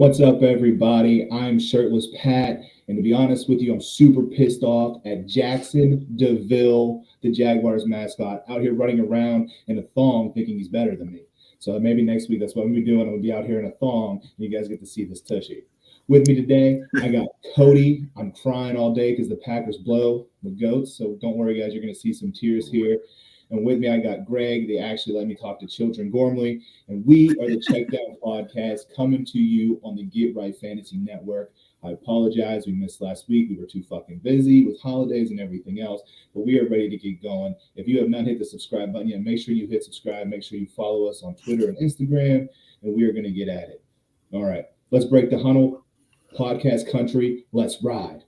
What's up, everybody? I'm Shirtless Pat, and to be honest with you, I'm super pissed off at Jackson DeVille, the Jaguars mascot, out here running around in a thong thinking he's better than me. So maybe next week that's what I'm gonna be doing. I'm gonna be out here in a thong, and you guys get to see this tushy. With me today, I got Cody. I'm crying all day because the Packers blow the goats. So don't worry, guys, you're gonna see some tears here. And with me, I got Greg. They actually let me talk to Children Gormley. And we are the Check Down Podcast coming to you on the Get Right Fantasy Network. I apologize. We missed last week. We were too fucking busy with holidays and everything else. But we are ready to get going. If you have not hit the subscribe button yet, make sure you hit subscribe. Make sure you follow us on Twitter and Instagram. And we are going to get at it. All right. Let's break the huddle. Podcast country. Let's ride.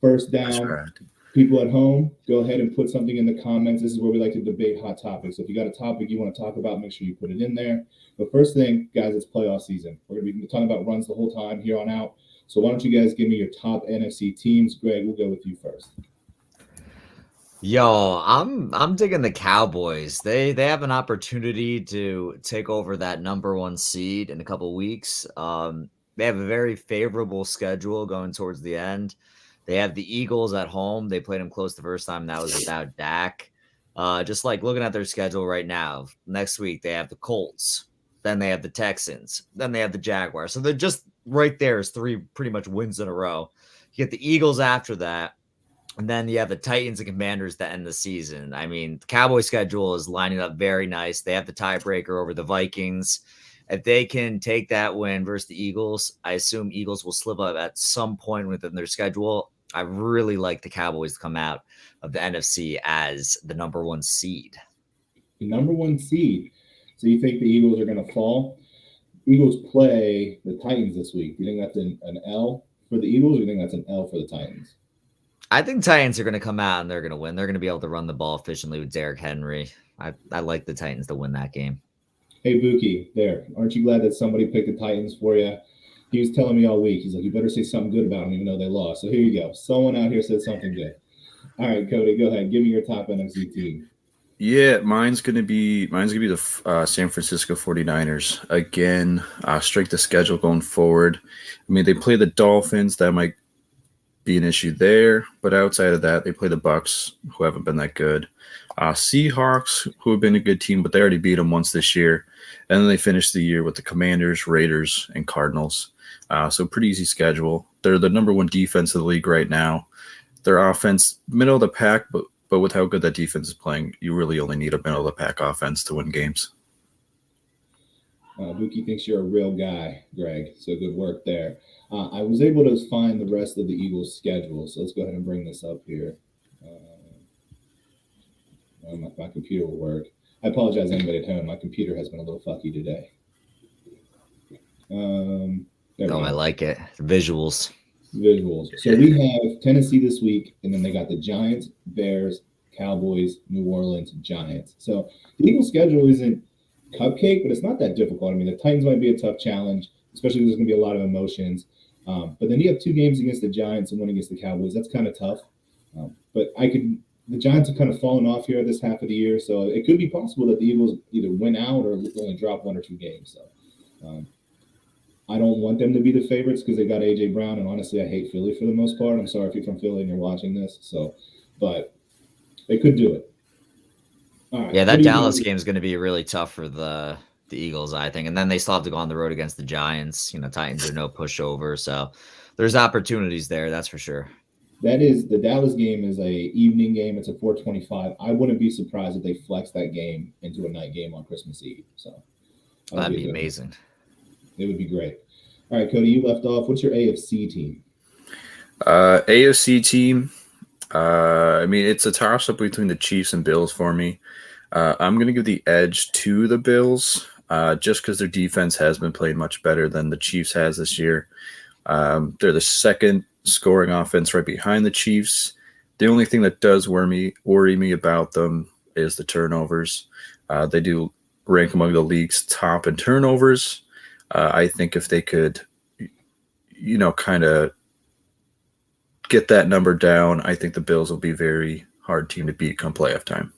First down. People at home, go ahead and put something in the comments. This is where we like to debate hot topics. So if you got a topic you want to talk about, make sure you put it in there. But first thing, guys, it's playoff season. We're going to be talking about runs the whole time here on out. So why don't you guys give me your top NFC teams? Greg, we'll go with you first. Yo, I'm digging the Cowboys. They have an opportunity to take over that number one seed in a couple of weeks. They have a very favorable schedule going towards the end. They have the Eagles at home. They played them close the first time. That was without Dak. Just like looking at their schedule right now, next week they have the Colts. Then they have the Texans. Then they have the Jaguars. So they're just right there is three pretty much wins in a row. You get the Eagles after that. And then you have the Titans and Commanders to end the season. I mean, the Cowboys schedule is lining up very nice. They have the tiebreaker over the Vikings. If they can take that win versus the Eagles, I assume Eagles will slip up at some point within their schedule. I really like the Cowboys to come out of the NFC as the number one seed. The number one seed. So you think the Eagles are going to fall? Eagles play the Titans this week. Do you think that's an L for the Eagles, or do you think that's an L for the Titans? I think Titans are going to come out and they're going to win. They're going to be able to run the ball efficiently with Derrick Henry. I like the Titans to win that game. Hey, Buki, there. Aren't you glad that somebody picked the Titans for you? He was telling me all week. He's like, you better say something good about them, even though they lost. So here you go. Someone out here said something good. All right, Cody, go ahead. Give me your top NFC team. Yeah, mine's gonna be the San Francisco 49ers. Again, strength of schedule going forward. I mean, they play the Dolphins. That might be an issue there. But outside of that, they play the Bucks, who haven't been that good. Seahawks, who have been a good team, but they already beat them once this year. And then they finished the year with the Commanders, Raiders, and Cardinals. So pretty easy schedule. They're the number one defense of the league right now. Their offense, middle of the pack, but with how good that defense is playing, you really only need a middle of the pack offense to win games. Buki thinks you're a real guy, Greg. So good work there. I was able to find the rest of the Eagles' schedule. So let's go ahead and bring this up here. My computer will work. I apologize to anybody at home. My computer has been a little fucky today. I like it. Visuals. So we have Tennessee this week, and then they got the Giants, Bears, Cowboys, New Orleans, Giants. So the Eagles' schedule isn't cupcake, but it's not that difficult. I mean, the Titans might be a tough challenge, especially there's going to be a lot of emotions. But then you have two games against the Giants and one against the Cowboys. That's kind of tough. But the Giants have kind of fallen off here this half of the year, so it could be possible that the Eagles either win out or only drop one or two games. So I don't want them to be the favorites because they got A.J. Brown, and honestly, I hate Philly for the most part. I'm sorry if you're from Philly and you're watching this. So, but they could do it. All right. Yeah, that Dallas game is going to be really tough for the Eagles, I think. And then they still have to go on the road against the Giants. You know, Titans are no pushover, so there's opportunities there, that's for sure. That is, the Dallas game is a evening game. It's a 4:25. I wouldn't be surprised if they flex that game into a night game on Christmas Eve. So that'd be amazing. It would be great. All right, Cody, you left off. What's your AFC team? AFC team. I mean, it's a toss-up between the Chiefs and Bills for me. I'm going to give the edge to the Bills just because their defense has been playing much better than the Chiefs has this year. They're the second scoring offense right behind the Chiefs. The only thing that does worry me about them is the turnovers. They do rank among the league's top in turnovers. I think if they could, kind of get that number down, I think the Bills will be a very hard team to beat come playoff time.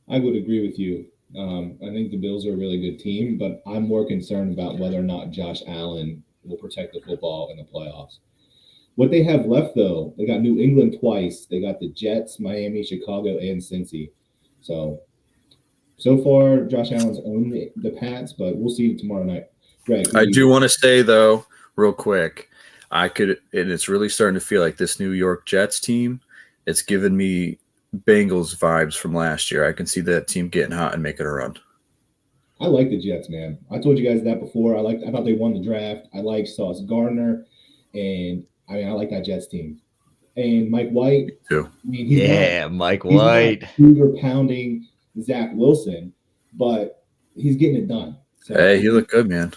I would agree with you. I think the Bills are a really good team, but I'm more concerned about whether or not Josh Allen will protect the football in the playoffs. What they have left, though, they got New England twice. They got the Jets, Miami, Chicago, and Cincy. So far, Josh Allen's owned the Pats, but we'll see tomorrow night. Greg, I do want to say, though, real quick, and it's really starting to feel like this New York Jets team, it's given me Bengals vibes from last year. I can see that team getting hot and making a run. I like the Jets, man. I told you guys that before. I thought they won the draft. I like Sauce Gardner, and I like that Jets team. And Mike White. Me too. Mike White. He's not pounding Zach Wilson, but he's getting it done. So, hey, he looked good, man.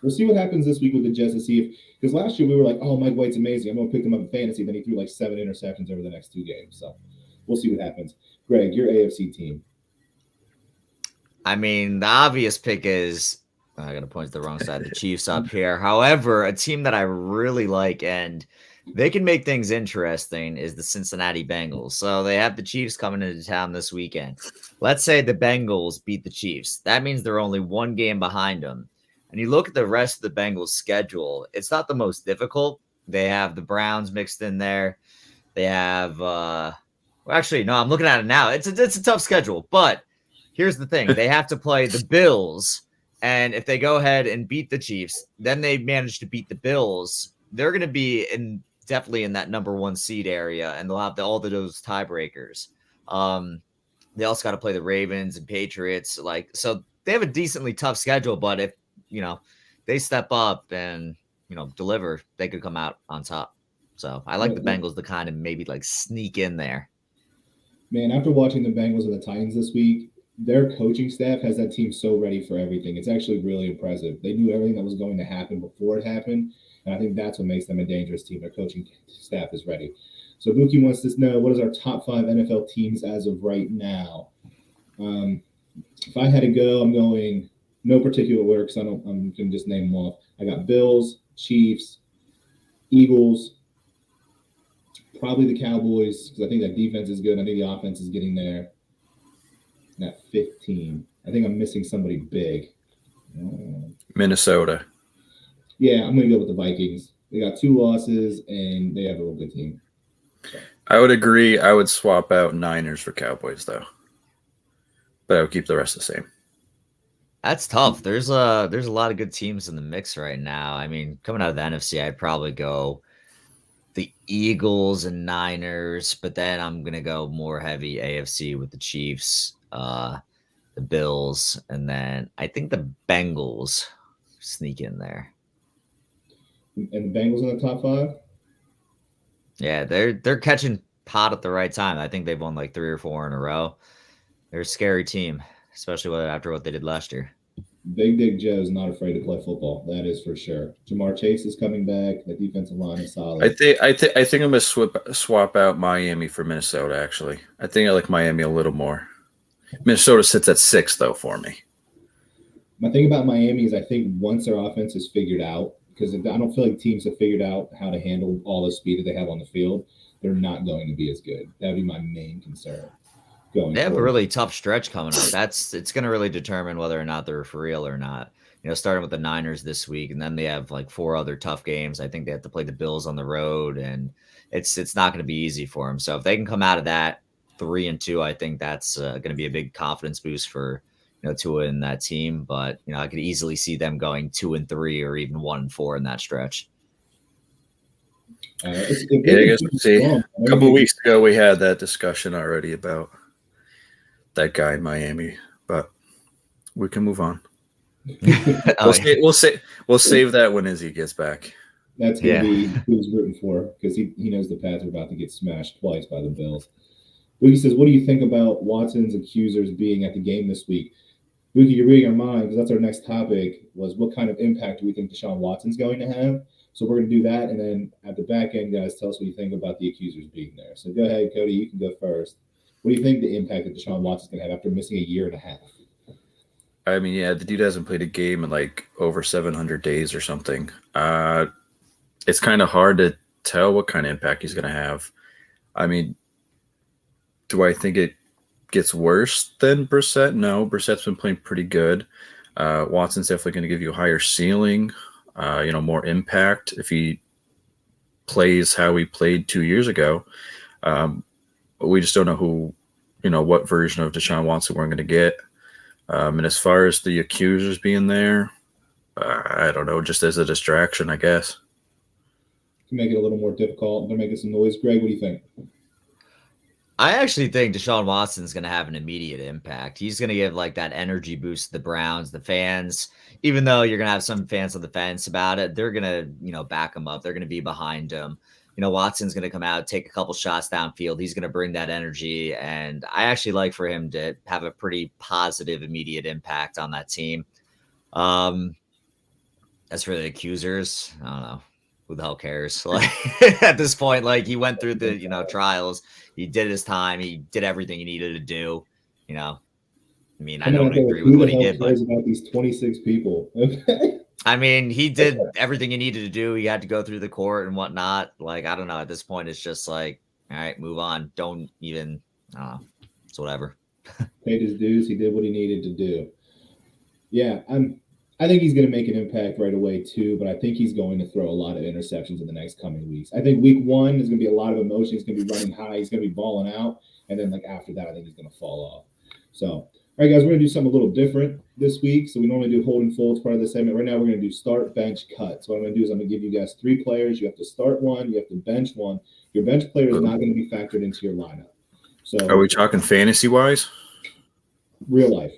We'll see what happens this week with the Jets to see if, because last year we were like, oh, Mike White's amazing. I'm going to pick him up in fantasy. Then he threw like 7 interceptions over the next 2 games. So we'll see what happens. Greg, your AFC team. I mean, the obvious pick is, I got to point to the wrong side, the Chiefs up here. However, a team that I really like and they can make things interesting is the Cincinnati Bengals. So they have the Chiefs coming into town this weekend. Let's say the Bengals beat the Chiefs. That means they're only 1 game behind them. And you look at the rest of the Bengals schedule, it's not the most difficult. They have the Browns mixed in there. They have, actually, no, I'm looking at it now. It's a tough schedule, but here's the thing. They have to play the Bills, and if they go ahead and beat the Chiefs, then they manage to beat the Bills. They're going to be definitely in that number 1 seed area, and they'll have all of those tiebreakers. They also got to play the Ravens and Patriots. So they have a decently tough schedule, but if, they step up and, deliver, they could come out on top. So I like the Bengals to kind of maybe sneak in there. Man, after watching the Bengals and the Titans this week, their coaching staff has that team so ready for everything. It's actually really impressive. They knew everything that was going to happen before it happened, and I think that's what makes them a dangerous team. Their coaching staff is ready. So Mookie wants to know, what is our top 5 NFL teams as of right now? If I had to go, I'm going no particular order because I'm going to just name them off. I got Bills, Chiefs, Eagles, probably the Cowboys because I think that defense is good. I think the offense is getting there. At 15. I think I'm missing somebody big. Minnesota. Yeah, I'm going to go with the Vikings. They got 2 losses, and they have a real good team. So. I would agree. I would swap out Niners for Cowboys, though. But I would keep the rest the same. That's tough. There's a lot of good teams in the mix right now. I mean, coming out of the NFC, I'd probably go the Eagles and Niners, but then I'm going to go more heavy AFC with the Chiefs, the Bills, and then I think the Bengals sneak in there. And the Bengals in the top 5? Yeah, they're catching pot at the right time. I think they've won 3 or 4 in a row. They're a scary team, especially after what they did last year. Big Dick Joe's not afraid to play football. That is for sure. Jamar Chase is coming back. The defensive line is solid. I think I'm going to swap out Miami for Minnesota, actually. I think I like Miami a little more. Minnesota sits at 6, though, for me. My thing about Miami is I think once their offense is figured out, because I don't feel like teams have figured out how to handle all the speed that they have on the field, they're not going to be as good. That would be my main concern. They have a really tough stretch coming up. It's going to really determine whether or not they're for real or not. Starting with the Niners this week, and then they have 4 other tough games. I think they have to play the Bills on the road, and it's not going to be easy for them. So if they can come out of that 3-2, I think that's going to be a big confidence boost for Tua and that team. But I could easily see them going 2-3 or even 1-4 in that stretch. I guess we'll see. A couple of weeks ago, we had that discussion already about that guy in Miami, but we can move on. We'll save that when Izzy gets back. That's going to be who he's rooting for because he knows the Pats are about to get smashed twice by the Bills. Boogie says, what do you think about Watson's accusers being at the game this week? Boogie, you're reading our mind because that's our next topic was what kind of impact do we think Deshaun Watson's going to have? So we're going to do that, and then at the back end, guys, tell us what you think about the accusers being there. So go ahead, Cody, you can go first. What do you think the impact that Deshaun Watson's going to have after missing 1.5 years? I mean, yeah, the dude hasn't played a game in over 700 days or something. It's kind of hard to tell what kind of impact he's going to have. I mean, do I think it gets worse than Brissett. No, Brissett's been playing pretty good. Watson's definitely going to give you a higher ceiling, more impact if he plays how he played 2 years ago. But we just don't know what version of Deshaun Watson we're going to get. And as far as the accusers being there, I don't know, just as a distraction, I guess. To make it a little more difficult, they're making some noise. Greg, what do you think? I actually think Deshaun Watson's going to have an immediate impact. He's going to give like that energy boost to the Browns, the fans. Even though you're going to have some fans on the fence about it, they're going to, back him up. They're going to be behind him. Watson's going to come out, take a couple shots downfield. He's going to bring that energy. And I actually like for him to have a pretty positive, immediate impact on that team. As for the accusers, I don't know. Who the hell cares? Like at this point, like he went through the, trials. He did his time. He did everything he needed to do. I don't agree with what he did, but about these 26 people. Okay. I mean, he did everything he needed to do. He had to go through the court and whatnot. Like, I don't know. At this point, it's just like, all right, move on. Don't even, I don't know. It's whatever. Paid his dues. He did what he needed to do. Yeah, I think he's going to make an impact right away too, but I think he's going to throw a lot of interceptions in the next coming weeks. I think week 1 is going to be a lot of emotion. He's going to be running high. He's going to be balling out. And then after that, I think he's going to fall off. So, all right, guys, we're going to do something a little different this week. So we normally do hold and fold as part of the segment. Right now, we're going to do start, bench, cut. So what I'm going to do is I'm going to give you guys 3 players. You have to start one. You have to bench one. Your bench player is not going to be factored into your lineup. So are we talking fantasy-wise? Real life.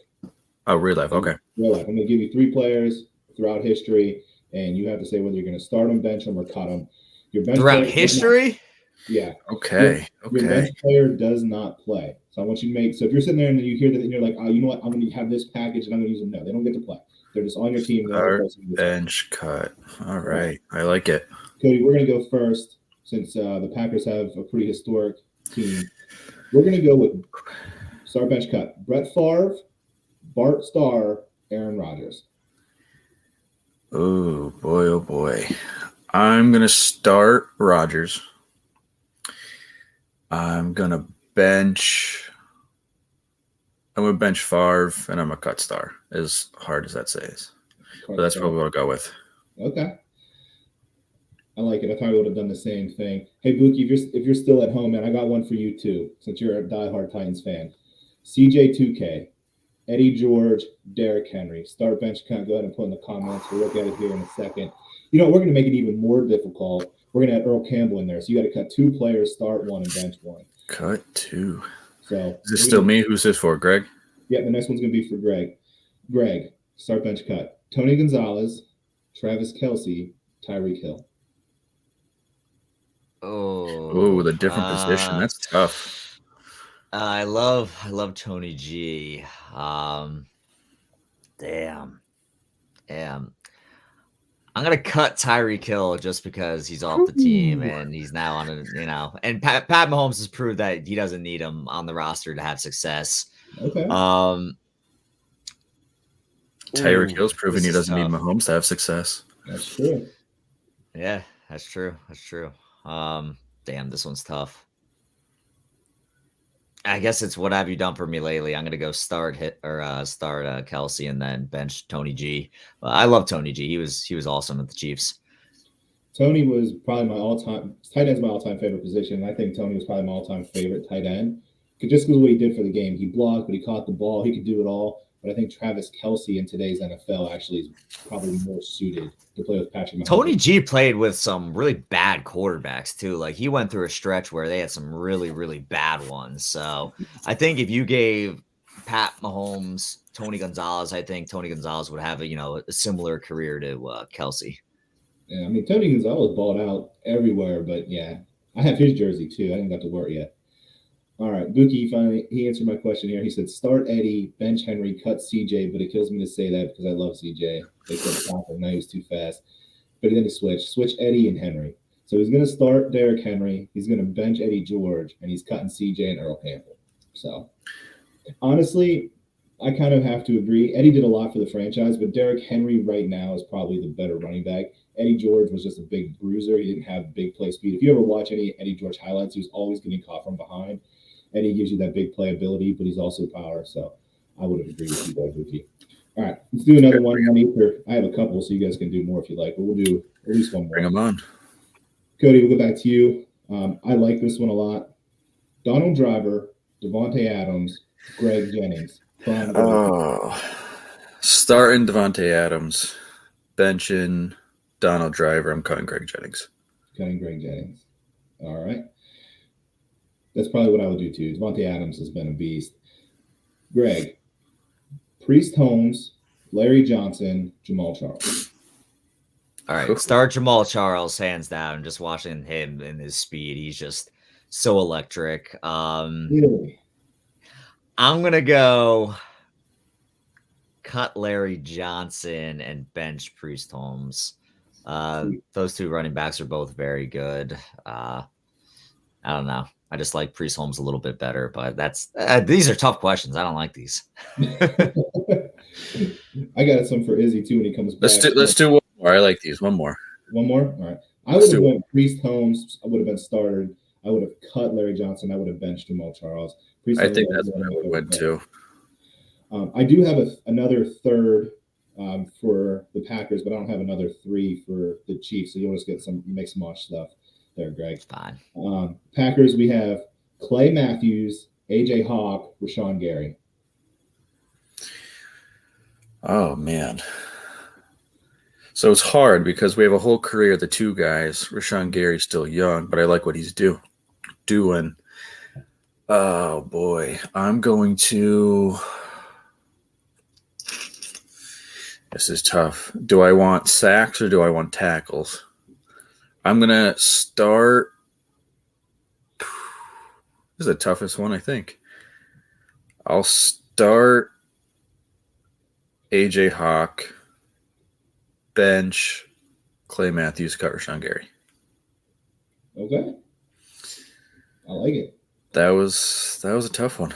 Oh, real life. Okay. Real life. I'm going to give you 3 players throughout history, and you have to say whether you're going to start them, bench them, or cut them. Your bench throughout history? Yeah. Okay. Your bench player does not play. So I want you to make – so if you're sitting there and you hear that and you're like, oh, you know what, I'm going to have this package and I'm going to use them. No, they don't get to play. They're just on your team. Start, bench, cut. All right. I like it. Cody, we're going to go first since the Packers have a pretty historic team. We're going to go with start, bench, cut. Brett Favre, Bart Starr, Aaron Rodgers. Oh, boy. I'm going to start Rodgers. I'm going to bench Favre, and I'm going to cut Starr, as hard as that says. But that's probably what I'll go with. Okay. I like it. I probably would have done the same thing. Hey, Buki, if you're still at home, man, I got one for you too, since you're a diehard Titans fan. CJ2K. Eddie George, Derrick Henry. Start, bench, cut. Go ahead and put in the comments. We'll look at it here in a second. We're going to make it even more difficult. We're going to add Earl Campbell in there. So you got to cut 2 players, start 1, and bench 1. Cut 2. So is this still me? Who's this for, Greg? Yeah, the next one's going to be for Greg. Greg, start, bench, cut. Tony Gonzalez, Travis Kelce, Tyreek Hill. Oh, the different position. That's tough. I love Tony G. Damn. I'm gonna cut Tyreek Hill just because he's off the team and he's now on and Pat Mahomes has proved that he doesn't need him on the roster to have success. Okay. Tyreek Hill's proven he doesn't need Mahomes to have success. That's true. Yeah, that's true. Damn, this one's tough. I guess it's what have you done for me lately? I'm gonna go start Kelce and then bench Tony G. I love Tony G. He was awesome at the Chiefs. Tony was probably my all-time tight end's my all-time favorite position. I think Tony was probably my all-time favorite tight end. Just because of what he did for the game. He blocked, but he caught the ball. He could do it all. But I think Travis Kelce in today's NFL actually is probably more suited to play with Patrick Mahomes. Tony G played with some really bad quarterbacks too. Like he went through a stretch where they had some really, really bad ones. So I think if you gave Pat Mahomes, Tony Gonzalez, I think Tony Gonzalez would have a similar career to Kelce. Yeah, I mean Tony Gonzalez balled out everywhere, but yeah, I have his jersey too. I didn't got to wear it yet. All right, Buki finally he answered my question here. He said, "Start Eddie, bench Henry, cut CJ." But it kills me to say that because I love CJ. They could stop him. Now he was too fast. But then he switch Eddie and Henry. So he's going to start Derrick Henry. He's going to bench Eddie George, and he's cutting CJ and Earl Campbell. So honestly, I kind of have to agree. Eddie did a lot for the franchise, but Derrick Henry right now is probably the better running back. Eddie George was just a big bruiser. He didn't have big play speed. If you ever watch any Eddie George highlights, he was always getting caught from behind. Eddie gives you that big playability, but he's also power. So I would have agreed with you guys with you. All right, let's do another one. I have a couple, so you guys can do more if you like, but we'll do at least one more. Bring them on. Cody, we'll go back to you. I like this one a lot. Donald Driver, Devontae Adams, Greg Jennings. Starting Devontae Adams, benching Donald Driver. I'm cutting Greg Jennings. Cutting Greg Jennings. All right. That's probably what I would do too. Devontae Adams has been a beast. Greg, Priest Holmes, Larry Johnson, Jamal Charles. All right, start Jamal Charles, hands down. Just watching him and his speed, he's just so electric. Really? I'm gonna go cut Larry Johnson and bench Priest Holmes. Those two running backs are both very good. I don't know. I just like Priest Holmes a little bit better, but that's these are tough questions. I don't like these. I got some for Izzy too when he comes back. Let's do one more. I like these. One more. One more? All right. I would have went Priest Holmes. I would have been started. I would have cut Larry Johnson. I would have benched Jamal Charles. I think that's what I would have went to. I do have another third for the Packers, but I don't have another 3 for the Chiefs. So you'll just get some mix much stuff there, Greg. Fine. Packers, we have Clay Matthews, AJ Hawk, Rashawn Gary. Oh man. So it's hard because we have a whole career of the two guys. Rashawn Gary's still young, but I like what he's doing. Oh boy. I'm going to. This is tough. Do I want sacks or do I want tackles? I'm going to start. This is the toughest one, I think. I'll start AJ Hawk, bench Clay Matthews, cut Rashawn Gary. Okay. I like it. That was a tough one.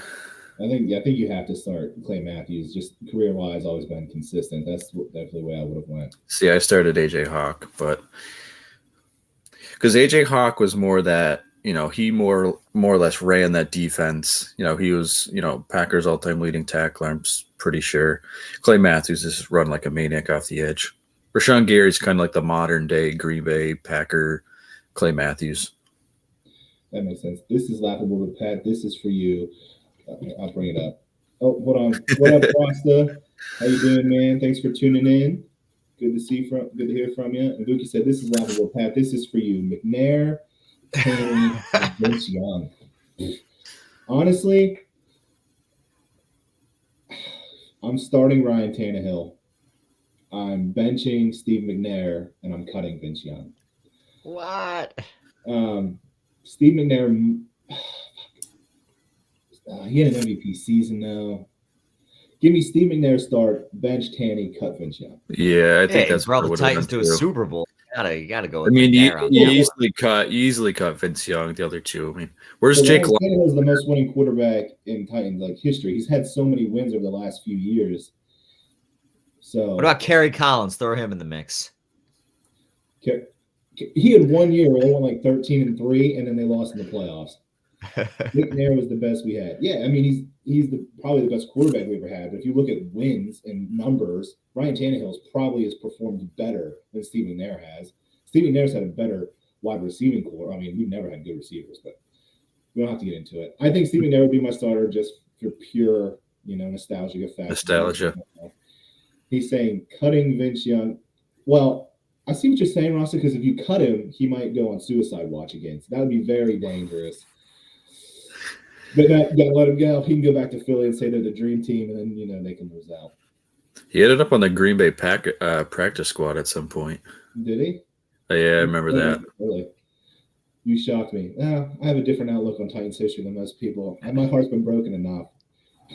I think you have to start Clay Matthews. Just career-wise, always been consistent. That's definitely the way I would have went. See, I started AJ Hawk, but because AJ Hawk was more that, he more or less ran that defense. He was, Packers all-time leading tackler, I'm pretty sure. Clay Matthews just run like a maniac off the edge. Rashawn Gary's kind of like the modern-day Green Bay Packer Clay Matthews. That makes sense. This is laughable, but Pat, this is for you. I'll bring it up. Oh, hold on. What up, Rasta? How you doing, man? Thanks for tuning in. Good to hear from you. And Buki said, "This is laughable, Pat. This is for you, McNair, Kane, and Vince Young." Honestly, I'm starting Ryan Tannehill. I'm benching Steve McNair, and I'm cutting Vince Young. What? Steve McNair. He had an MVP season now. Give me Steve McNair start, bench Tanny, cut Vince Young. Yeah, I think that's brought what the Titans to a Super Bowl. You gotta go. With you easily cut Vince Young. The other two. I mean, where's Jake? Tannehill is the most winning quarterback in Titans history. He's had so many wins over the last few years. So what about Kerry Collins? Throw him in the mix. He had 1 year where they won 13-3, and then they lost in the playoffs. McNair was the best we had. Yeah, I mean he's probably the best quarterback we ever had. But if you look at wins and numbers, Ryan Tannehill probably has performed better than Steve McNair has. Steve McNair's had a better wide receiving core. I mean, we've never had good receivers, but we don't have to get into it. I think Steve McNair would be my starter just for pure, nostalgic effect. Nostalgia. He's saying cutting Vince Young. Well, I see what you're saying, Rasta, because if you cut him, he might go on suicide watch again. So that would be very dangerous. But you gotta let him go. He can go back to Philly and say they're the dream team, and then they can lose out. He ended up on the Green Bay practice squad at some point. Did he? Yeah, I remember that. Really? You shocked me. I have a different outlook on Titans history than most people. My heart's been broken enough.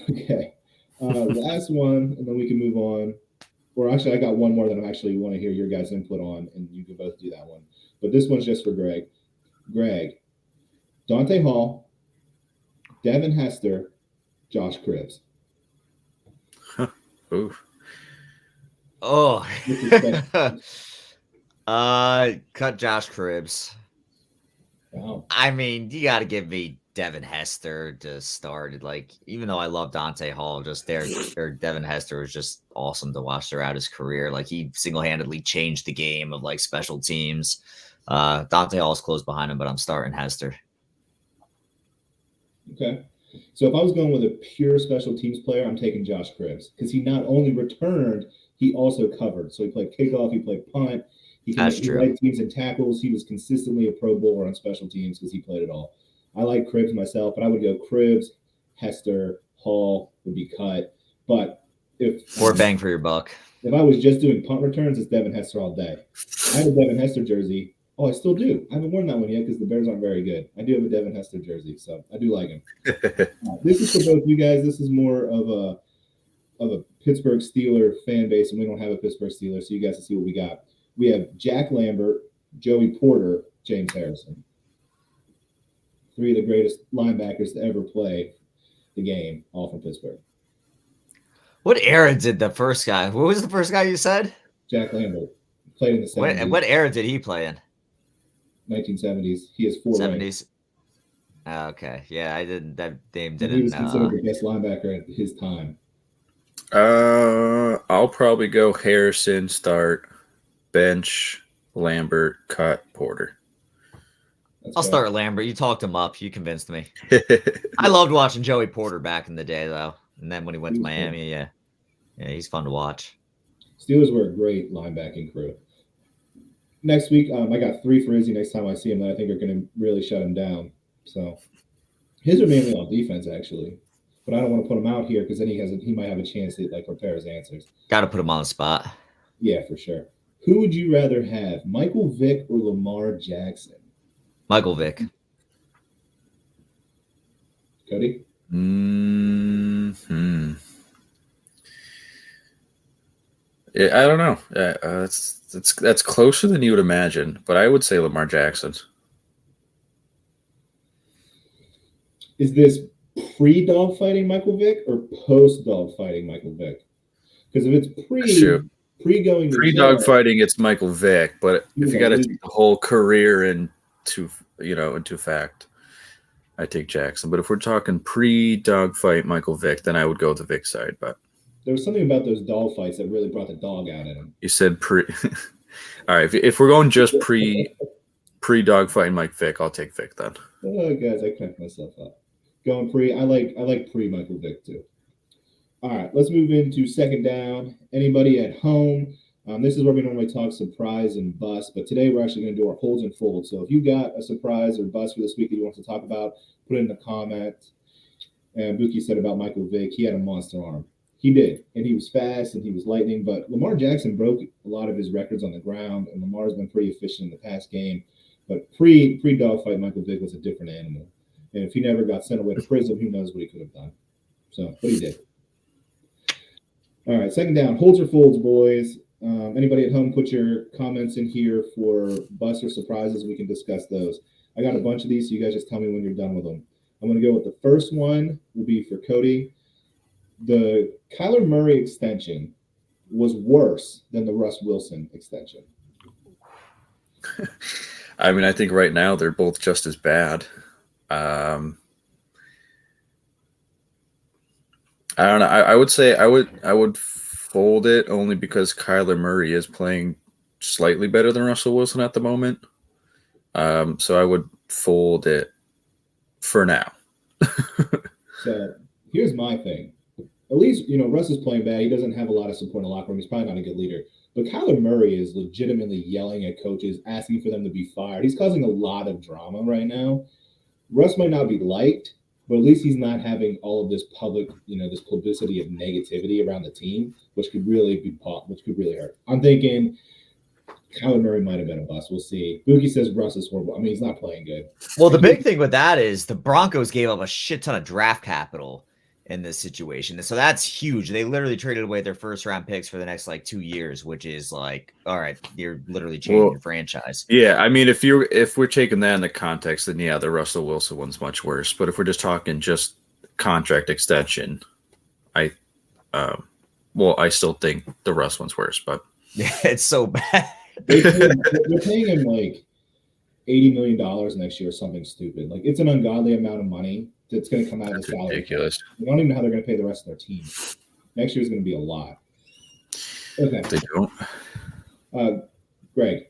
Okay. Last one, and then we can move on. Or actually, I got one more that I actually want to hear your guys' input on, and you can both do that one. But this one's just for Greg. Greg, Dante Hall, Devin Hester, Josh Cribbs. Ooh. Oh. Cut Josh Cribbs. Wow. I mean, you got to give me Devin Hester to start. Like, even though I love Dante Hall, just their Devin Hester was just awesome to watch throughout his career. Like, he single-handedly changed the game of like special teams. Dante Hall's close behind him, but I'm starting Hester. Okay. So if I was going with a pure special teams player, I'm taking Josh Cribbs because he not only returned, he also covered. So he played kickoff, he played punt, he led teams in tackles. He was consistently a Pro Bowler on special teams because he played it all. I like Cribbs myself, but I would go Cribbs, Hester, Hall would be cut. But if more bang for your buck. If I was just doing punt returns, it's Devin Hester all day. I have a Devin Hester jersey. Oh, I still do. I haven't worn that one yet because the Bears aren't very good. I do have a Devin Hester jersey, so I do like him. This is for both you guys. This is more of a Pittsburgh Steeler fan base, and we don't have a Pittsburgh Steeler, so you guys can see what we got. We have Jack Lambert, Joey Porter, James Harrison. 3 of the greatest linebackers to ever play the game, all from Pittsburgh. What era did the first guy? What was the first guy you said? Jack Lambert. Played in the 70s. What era did he play in? 1970s. He has 4 70s. Okay. Yeah, I didn't. That name didn't. He was considered the best linebacker at his time. I'll probably go Harrison, start, bench, Lambert, cut, Porter. I'll start Lambert. You talked him up. You convinced me. I loved watching Joey Porter back in the day, though. And then when he went to Miami, yeah, he's fun to watch. Steelers were a great linebacking crew. Next week, I got 3 for Izzy next time I see him that I think are going to really shut him down. So his are mainly on defense, actually. But I don't want to put him out here because then he might have a chance to like prepare his answers. Got to put him on the spot. Yeah, for sure. Who would you rather have, Michael Vick or Lamar Jackson? Michael Vick. Cody? Yeah, I don't know. That's closer than you would imagine, but I would say Lamar Jackson. Is this pre-dogfighting Michael Vick or post-dogfighting Michael Vick? Because if it's pre-dogfighting, it's Michael Vick. But if you got to take the whole career into fact, I take Jackson. But if we're talking pre-dogfight Michael Vick, then I would go with the Vick side. But there was something about those dog fights that really brought the dog out in him. You said pre. All right, if we're going just pre-dogfighting Mike Vick, I'll take Vick then. Oh, guys, I cracked myself up. Going pre, I like pre Michael Vick too. All right, let's move into second down. Anybody at home? This is where we normally talk surprise and bust, but today we're actually going to do our holds and folds. So if you got a surprise or bust for this week that you want to talk about, put it in the comments. And Buki said about Michael Vick, he had a monster arm. He did, and he was fast and he was lightning. But Lamar Jackson broke a lot of his records on the ground, and Lamar's been pretty efficient in the past game. But pre-dogfight, Michael Vick was a different animal. And if he never got sent away to prison, who knows what he could have done. So, but he did. All right, second down. Holds or folds, boys. Anybody at home, put your comments in here for busts or surprises. We can discuss those. I got a bunch of these, so you guys just tell me when you're done with them. I'm going to go with the first one will be for Cody. The Kyler Murray extension was worse than the Russ Wilson extension. I mean, I think right now they're both just as bad. I don't know. I would say I would fold it only because Kyler Murray is playing slightly better than Russell Wilson at the moment. So I would fold it for now. So here's my thing. At least, Russ is playing bad. He doesn't have a lot of support in the locker room. He's probably not a good leader. But Kyler Murray is legitimately yelling at coaches, asking for them to be fired. He's causing a lot of drama right now. Russ might not be liked, but at least he's not having all of this public, this publicity of negativity around the team, which could really hurt. I'm thinking Kyler Murray might have been a bust. We'll see. Buki says Russ is horrible. I mean, he's not playing good. Well, the big thing with that is the Broncos gave up a shit ton of draft capital in this situation. So that's huge. They literally traded away their first round picks for the next 2 years, which is all right, you're literally changing your franchise. Yeah, I mean, if we're taking that into context, then yeah, the Russell Wilson one's much worse. But if we're just talking just contract extension, I still think the Russ one's worse, but yeah, it's so bad. They're paying him $80 million next year or something stupid. Like, it's an ungodly amount of money that's going to come out of the salary. Ridiculous. They don't even know how they're going to pay the rest of their team. Next year is going to be a lot. Okay. They don't. Greg,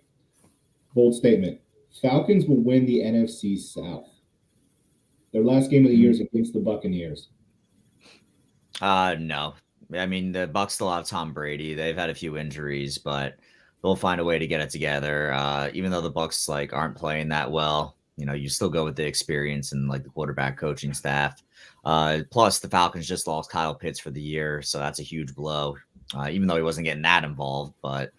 bold statement. Falcons will win the NFC South. Their last game of the year is against the Buccaneers. No. I mean, the Bucs still have Tom Brady. They've had a few injuries, but they'll find a way to get it together. Even though the Bucs aren't playing that well, you still go with the experience and the quarterback coaching staff. Plus, the Falcons just lost Kyle Pitts for the year, so that's a huge blow. Even though he wasn't getting that involved, but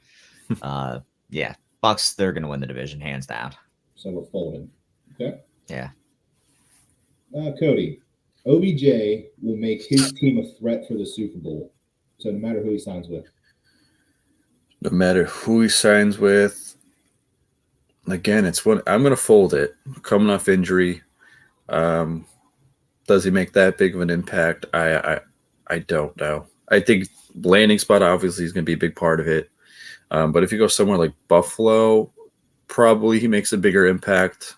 yeah, Bucs, they're going to win the division hands down. So we're folding. Okay. Yeah. Cody, OBJ will make his team a threat for the Super Bowl. So no matter who he signs with. No matter who he signs with, again, it's what I'm going to fold it. Coming off injury, does he make that big of an impact? I don't know. I think landing spot obviously is going to be a big part of it. But if you go somewhere like Buffalo, probably he makes a bigger impact.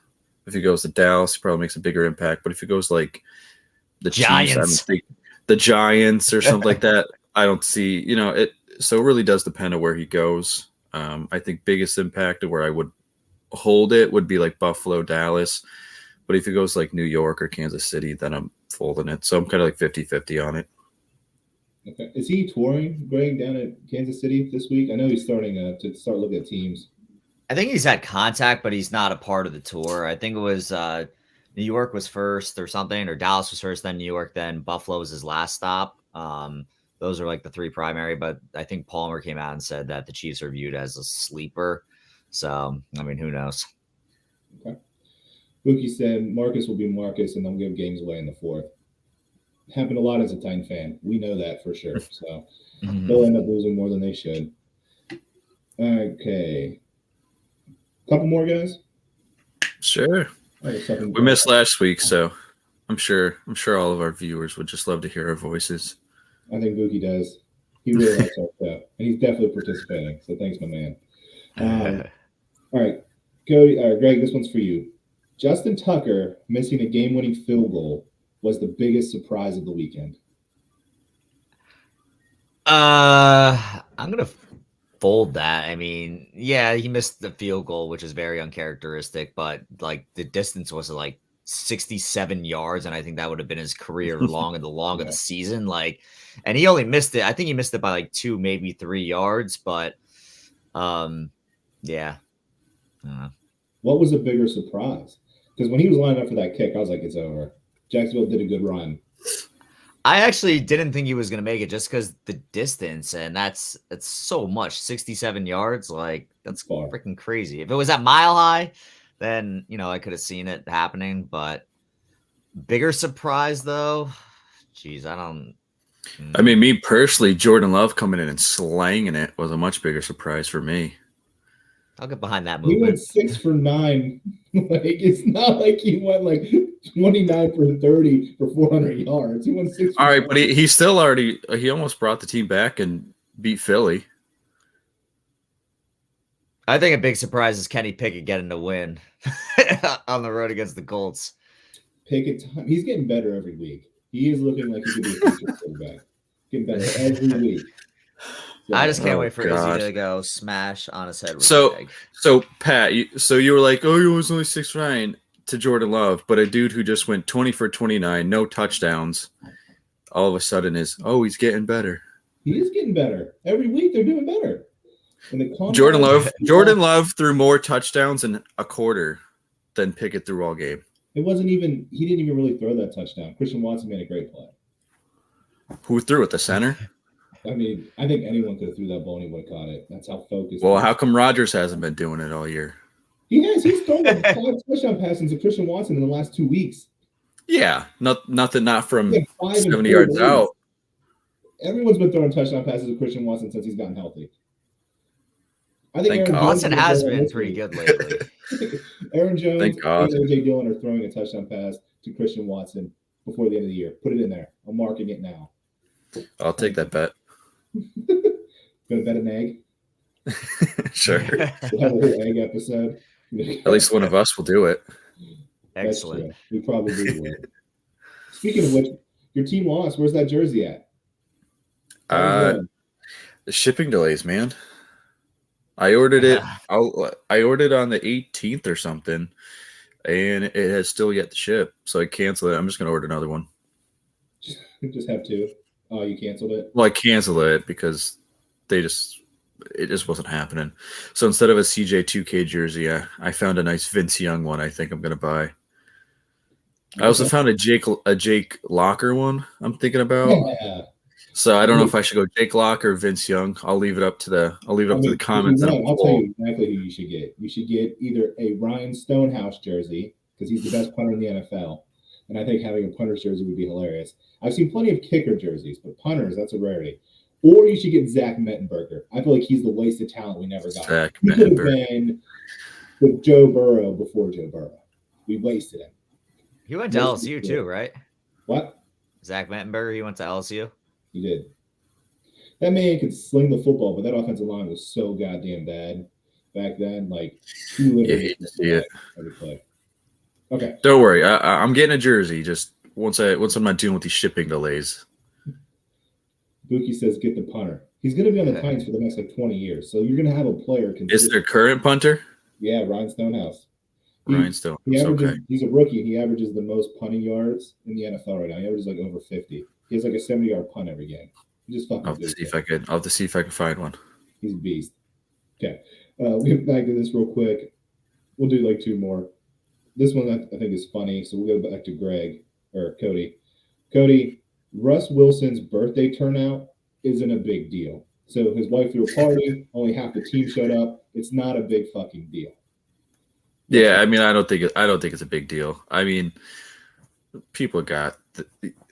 If he goes to Dallas, he probably makes a bigger impact. But if he goes like the Giants, Chiefs, the Giants or something like that, I don't see, it. So it really does depend on where he goes. I think biggest impact of where I would hold it would be like Buffalo, Dallas. But if he goes like New York or Kansas City, then I'm folding it. So I'm kind of like 50-50 on it. Okay. Is he touring, Greg, down at Kansas City this week? I know he's starting to start looking at teams. I think he's had contact, but he's not a part of the tour. I think it was New York was first or something, or Dallas was first, then New York, then Buffalo was his last stop. Those are the three primary, but I think Palmer came out and said that the Chiefs are viewed as a sleeper. So, I mean, who knows? Okay. Buki said Marcus will be Marcus, and they'll give games away in the fourth. Happened a lot as a Titan fan. We know that for sure. So they'll end up losing more than they should. Okay. Couple more, guys? Sure. We missed last week, so I'm sure all of our viewers would just love to hear our voices. I think Buki does. He really likes our show, and he's definitely participating. So thanks, my man. All right, Greg, this one's for you. Justin Tucker missing a game-winning field goal was the biggest surprise of the weekend. I'm gonna fold that. I mean, yeah, he missed the field goal, which is very uncharacteristic, but the distance was 67 yards, and I think that would have been his career long of the season. And he only missed it. I think he missed it by 2, maybe 3 yards, but yeah. What was a bigger surprise? Because when he was lining up for that kick, I was like, it's over. Jacksonville did a good run. I actually didn't think he was going to make it just because the distance, and it's so much, 67 yards. That's freaking crazy. If it was at Mile High, then, I could have seen it happening. But bigger surprise, though, geez, I don't. I mean, me personally, Jordan Love coming in and slanging it was a much bigger surprise for me. I'll get behind that movement. He went 6 for 9. It's not like he went 29 for 30 for 400 yards. He went 6 for 9. All right, but he still he almost brought the team back and beat Philly. I think a big surprise is Kenny Pickett getting the win on the road against the Colts. Pickett, he's getting better every week. He is looking like he could be a future quarterback. Getting better every week. I just can't wait for Izzy to go smash on his head with so, the egg. So, Pat, you were like, oh, he was only 6'9" to Jordan Love, but a dude who just went 20 for 29, no touchdowns, all of a sudden he's getting better. He is getting better. Every week they're doing better. Jordan Love threw more touchdowns in a quarter than Pickett threw all game. He didn't even really throw that touchdown. Christian Watson made a great play. Who threw it, the center? I mean, I think anyone could have threw that ball and he would have caught it. That's how focused. Well, how come Rodgers hasn't been doing it all year? He has. He's thrown 5 touchdown passes to Christian Watson in the last 2 weeks. Yeah, not from 70 yards out. Everyone's been throwing touchdown passes to Christian Watson since he's gotten healthy. I think Watson has been pretty good lately. Aaron Jones and AJ Dillon are throwing a touchdown pass to Christian Watson before the end of the year. Put it in there. I'm marking it now. I'll take that bet. Gonna bet an egg? Sure. We'll have a whole egg episode. At least one of us will do it. That's Excellent. true. We probably would. Speaking of which, your team lost. Where's that jersey at? The shipping delays, man. I ordered it. I ordered on the 18th or something, and it has still yet to ship. So I canceled it. I'm just gonna order another one. Just have two. Oh, you canceled it? Well, I canceled it because it just wasn't happening. So instead of a CJ2K jersey, I found a nice Vince Young one. I think I'm gonna buy. I also found a Jake Locker one. I'm thinking about. Yeah. So I don't know if I should go Jake Locker or Vince Young. I'll leave it up to the comments. I'll tell you exactly who you should get. You should get either a Ryan Stonehouse jersey because he's the best punter in the NFL, and I think having a punter's jersey would be hilarious. I've seen plenty of kicker jerseys, but punters, that's a rarity. Or you should get Zach Mettenberger. I feel like he's the wasted talent we never got. He could have been with Joe Burrow before Joe Burrow. We wasted him. He went to LSU too, right? What? Zach Mettenberger, he went to LSU? He did. That man could sling the football, but that offensive line was so goddamn bad back then. Like, he literally every play. Okay. Don't worry. I'm getting a jersey just once I'm not dealing with these shipping delays. Buki says get the punter. He's going to be on the Titans for the next 20 years. So you're going to have a player. Is their current punter? Yeah, Ryan Stonehouse. He's a rookie, and he averages the most punting yards in the NFL right now. He averages over 50. He has a 70-yard punt every game. He just fucking. I'll have to see if I can find one. He's a beast. Okay, we'll get back to this real quick. We'll do two more. This one I think is funny, so we'll go back to Cody. Cody, Russ Wilson's birthday turnout isn't a big deal. So his wife threw a party. Only half the team showed up. It's not a big fucking deal. Yeah, I mean, I don't think it's a big deal. I mean, people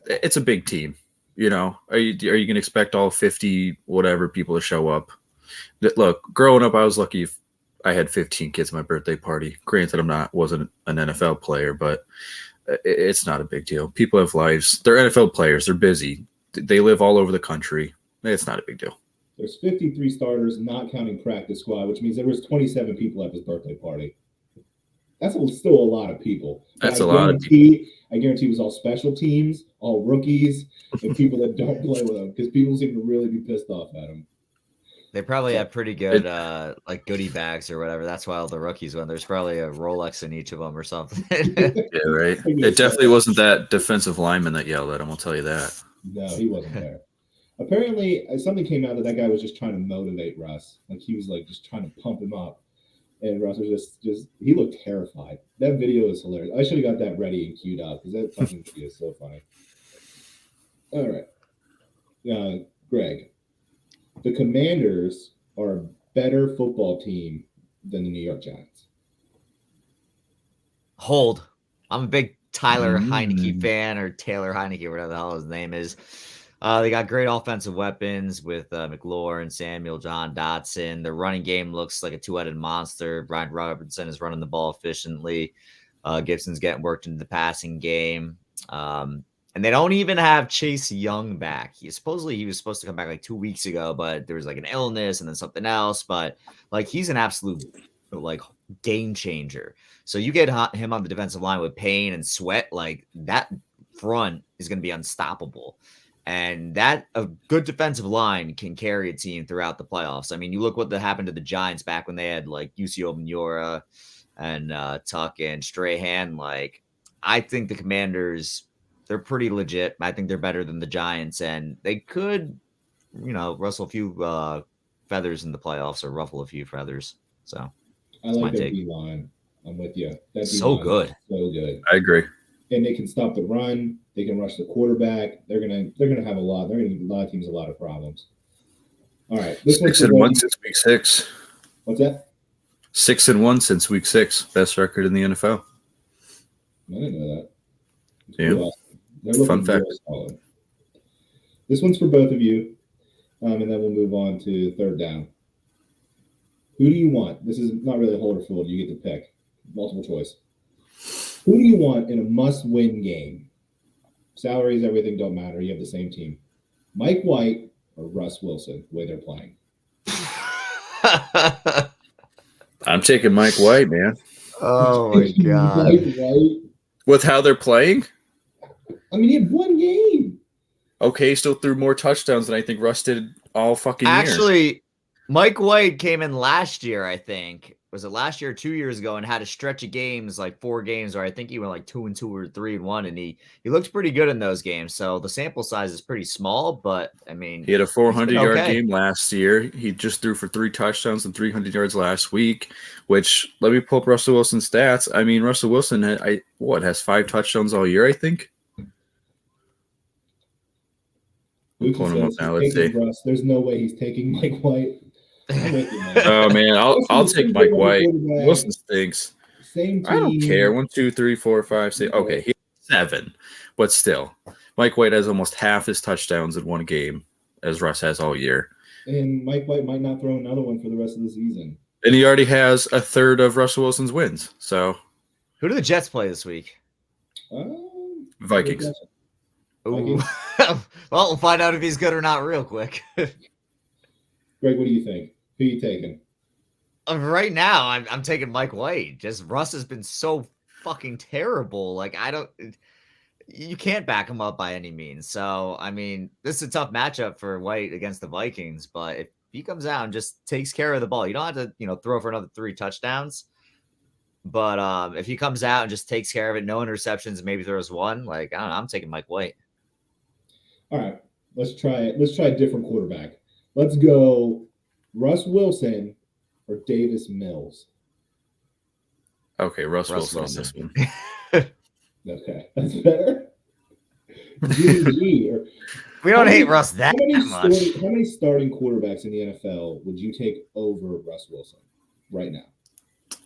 it's a big team. You know, are you going to expect all 50 whatever people to show up? Look, growing up, I was lucky if I had 15 kids at my birthday party. Granted, wasn't an NFL player, but it's not a big deal. People have lives. They're NFL players. They're busy. They live all over the country. It's not a big deal. There's 53 starters, not counting practice squad, which means there was 27 people at his birthday party. That's still a lot of people. That's a lot of people. I guarantee it was all special teams, all rookies, and people that don't play with him because people seem to really be pissed off at him. They probably have pretty good goodie bags or whatever. That's why all the rookies went. There's probably a Rolex in each of them or something. Yeah, right. It definitely wasn't that defensive lineman that yelled at him. I'll tell you that. No, he wasn't there. Apparently, something came out that guy was just trying to motivate Russ. Like he was just trying to pump him up. And Russ was just he looked terrified. That video is hilarious. I should have got that ready and queued up because that fucking video is so funny. All right. Greg, the Commanders are a better football team than the New York Giants. Hold. I'm a big Tyler Heineke fan, or Taylor Heineke, whatever the hell his name is. They got great offensive weapons with McLaurin, Samuel, John Dotson. The running game looks like a two-headed monster. Brian Robertson is running the ball efficiently. Gibson's getting worked into the passing game. And they don't even have Chase Young back. He was supposed to come back 2 weeks ago, but there was an illness and then something else. But he's an absolute game changer. So you get him on the defensive line with Payne and Sweat, that front is going to be unstoppable. And that a good defensive line can carry a team throughout the playoffs. I mean, you look what happened to the Giants back when they had UC Omenora and Tuck and Strahan. I think the Commanders, they're pretty legit. I think they're better than the Giants, and they could, rustle a few feathers in the playoffs or ruffle a few feathers. So I like that D-line. I'm with you. That so good. So good. I agree. And they can stop the run. They can rush the quarterback. They're gonna have a lot. They're gonna give a lot of teams a lot of problems. All right, 6-1 since week 6. What's that? 6-1 since week 6. Best record in the NFL. I didn't know that. Yeah. Fun fact. Solid. This one's for both of you, and then we'll move on to third down. Who do you want? This is not really a hold or fold. You get to pick. Multiple choice. Who do you want in a must-win game? Salaries, everything don't matter. You have the same team. Mike White or Russ Wilson, the way they're playing. I'm taking Mike White, man. Oh my god. Mike White. With how they're playing? I mean, he had one game. Okay, still threw more touchdowns than I think Russ did all fucking year. Actually, Mike White came in last year, I think. Was it last year or 2 years ago, and had a stretch of games, like 4 games, or I think he went like 2-2 or 3-1, and he looked pretty good in those games. So the sample size is pretty small, but I mean, He had a 400-yard okay. game last year. He just threw for 3 touchdowns and 300 yards last week, which, let me pull up Russell Wilson's stats. I mean, Russell Wilson has 5 touchdowns all year, I think. I'm pulling him up now. Let's see. Russ. There's no way he's taking Mike White. Oh man, I'll take Mike White. Wilson stinks. Same team. I don't care. 1, 2, 3, 4, 5, 6. Okay, he has 7, but still, Mike White has almost half his touchdowns in one game, as Russ has all year. And Mike White might not throw another one for the rest of the season. And he already has a third of Russell Wilson's wins. So, who do the Jets play this week? Vikings. Ooh. Well, we'll find out if he's good or not real quick. Greg, what do you think? Who are you taking? Right now, I'm taking Mike White. Just Russ has been so fucking terrible. Like, you can't back him up by any means. So, I mean, this is a tough matchup for White against the Vikings. But if he comes out and just takes care of the ball, you don't have to, throw for another 3 touchdowns. But if he comes out and just takes care of it, no interceptions, and maybe throws 1, like, I don't know, I'm taking Mike White. All right, let's try it. Let's try a different quarterback. Let's go Russ Wilson or Davis Mills. Okay, Russ Wilson on this one. Okay, that's better. GG, we don't hate Russ that much. How many starting quarterbacks in the NFL would you take over Russ Wilson right now?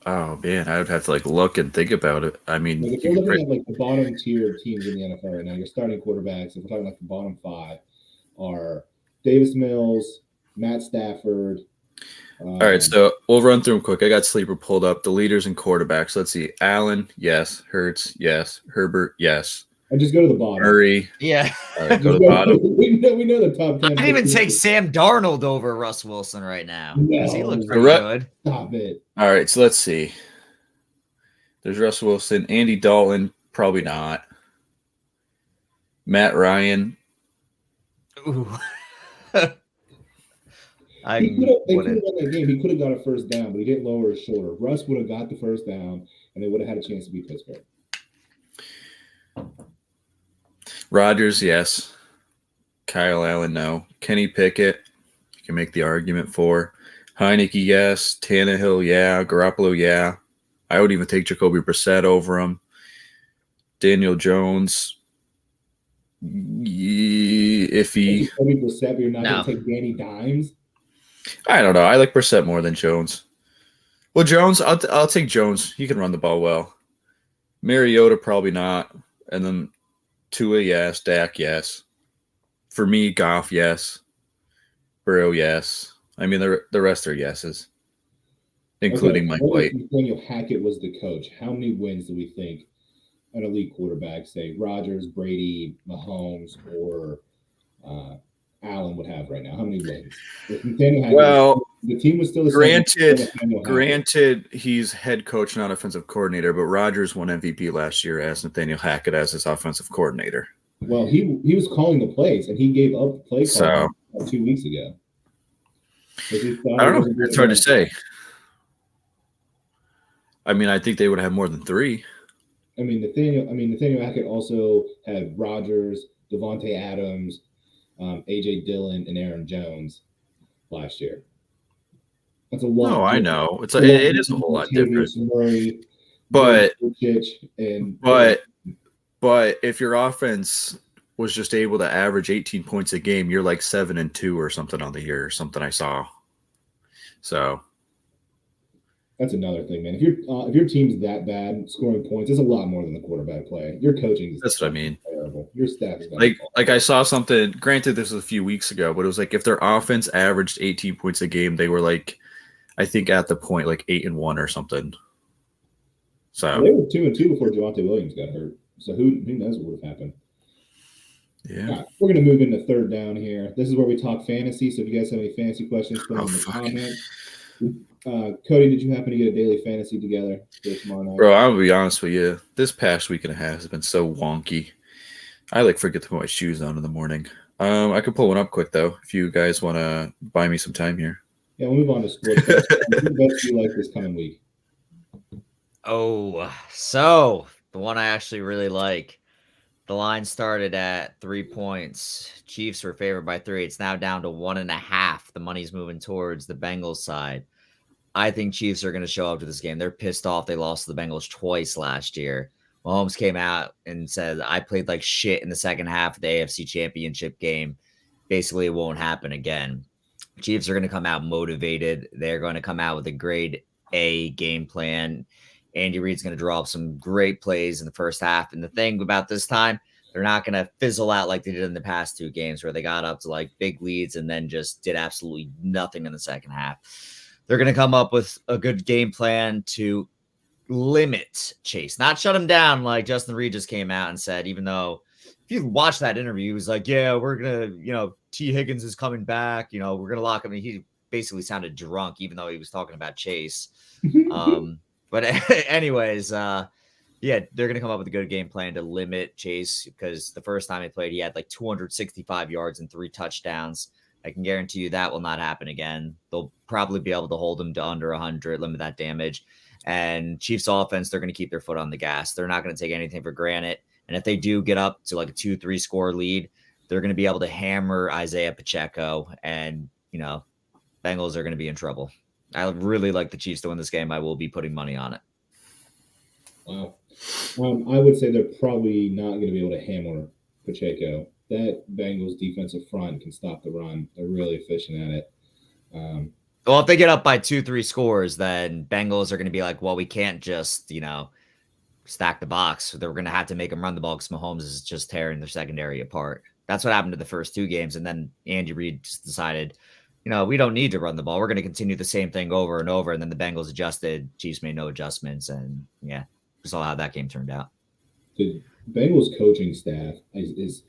Oh man, I would have to look and think about it. I mean, if you're looking at the bottom tier teams in the NFL right now, your starting quarterbacks, if we're talking the bottom 5, are Davis Mills, Matt Stafford. All right, so we'll run through them quick. I got Sleeper pulled up. The leaders and quarterbacks. Let's see. Allen, yes. Hurts, yes. Herbert, yes. And just go to the bottom. Murray. Yeah. All right, go to the bottom. We know the top 10. I'd even take Sam Darnold over Russ Wilson right now. No. He looks pretty good. Stop it. All right, so let's see. There's Russ Wilson. Andy Dalton, probably not. Matt Ryan. Ooh. He could have won that game. He could have got a first down, but he didn't lower his shoulder. Russ would have got the first down, and they would have had a chance to beat Pittsburgh. Rodgers, yes. Kyle Allen, no. Kenny Pickett, you can make the argument for. Heineke, yes. Tannehill, yeah. Garoppolo, yeah. I would even take Jacoby Brissett over him. Daniel Jones, iffy. Jacoby Brissett, but you're not going to take Danny Dimes? I don't know. I like Brissett more than Jones. Well, Jones, I'll take Jones. He can run the ball well. Mariota, probably not. And then Tua, yes. Dak, yes. For me, Goff, yes. Burrow, yes. I mean, the rest are yeses, including Mike White. Nathaniel Hackett was the coach. How many wins do we think an elite quarterback, say Rodgers, Brady, Mahomes, or Allen would have right now? How many wins? Well, the team was still the same. Granted, he's head coach, not offensive coordinator, but Rodgers won MVP last year as Nathaniel Hackett as his offensive coordinator. Well, he was calling the plays, and he gave up the play call 2 weeks ago. I don't know. It's hard to say. I mean, I think they would have more than 3. Nathaniel Hackett also had Rodgers, Devontae Adams, AJ Dillon, and Aaron Jones last year. That's a lot. No, I know. It is a whole lot different. Murray, but but if your offense was just able to average 18 points a game, you're like 7-2 or something on the year or something I saw. So that's another thing, man. If your team's that bad scoring points, it's a lot more than the quarterback play. Your coaching is that's what I mean. Terrible. Your staff is like I saw something. Granted, this was a few weeks ago, but it was like if their offense averaged 18 points a game, they were like, I think at the point like 8-1 or something. So they were 2-2 before Javonte Williams got hurt. So who knows what would have happened? Yeah. Right, we're going to move into third down here. This is where we talk fantasy. So if you guys have any fantasy questions, put them in the comments. Cody, did you happen to get a daily fantasy together for tomorrow night? Bro, I'll be honest with you. This past week and a half has been so wonky. I forget to put my shoes on in the morning. I could pull one up quick though, if you guys want to buy me some time here. Yeah, we'll move on to sports bets. Who bets do you like this coming week? Oh, so the one I actually really like. The line started at 3 points. Chiefs were favored by 3. It's now down to 1.5. The money's moving towards the Bengals side. I think Chiefs are going to show up to this game. They're pissed off. They lost to the Bengals twice last year. Mahomes came out and said, I played like shit in the second half of the AFC Championship game. Basically, it won't happen again. Chiefs are going to come out motivated. They're going to come out with a grade A game plan. Andy Reid's going to draw up some great plays in the first half. And the thing about this time, they're not going to fizzle out like they did in the past 2 games where they got up to like big leads and then just did absolutely nothing in the second half. They're going to come up with a good game plan to limit Chase, not shut him down like Justin Reid just came out and said, even though if you watch that interview, he was like, yeah, we're going to, T. Higgins is coming back. We're going to lock him. And he basically sounded drunk, even though he was talking about Chase. But anyways, they're going to come up with a good game plan to limit Chase because the first time he played, he had like 265 yards and 3 touchdowns. I can guarantee you that will not happen again. They'll probably be able to hold him to under 100, limit that damage. And Chiefs offense, they're going to keep their foot on the gas. They're not going to take anything for granted. And if they do get up to like a 2-3 score lead, they're going to be able to hammer Isaiah Pacheco. And, Bengals are going to be in trouble. I really like the Chiefs to win this game. I will be putting money on it. Wow. I would say they're probably not going to be able to hammer Pacheco. That Bengals defensive front can stop the run. They're really efficient at it. Well, if they get up by 2-3 scores, then Bengals are going to be like, well, we can't just, stack the box. They're going to have to make them run the ball because Mahomes is just tearing their secondary apart. That's what happened to the first 2 games. And then Andy Reid just decided, we don't need to run the ball. We're going to continue the same thing over and over. And then the Bengals adjusted. Chiefs made no adjustments. And yeah, we saw how that game turned out. The Bengals coaching staff is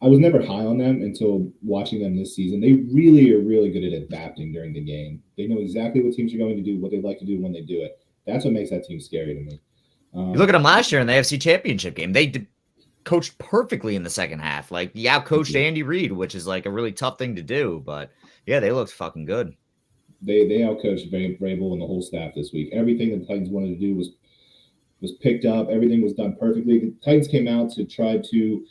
I was never high on them until watching them this season. They really are really good at adapting during the game. They know exactly what teams are going to do, what they'd like to do when they do it. That's what makes that team scary to me. You look at them last year in the AFC Championship game. They coached perfectly in the second half. Like, he outcoached Andy Reid, which is like a really tough thing to do. But yeah, they looked fucking good. They outcoached Vrabel and the whole staff this week. Everything the Titans wanted to do was picked up. Everything was done perfectly. The Titans came out to try to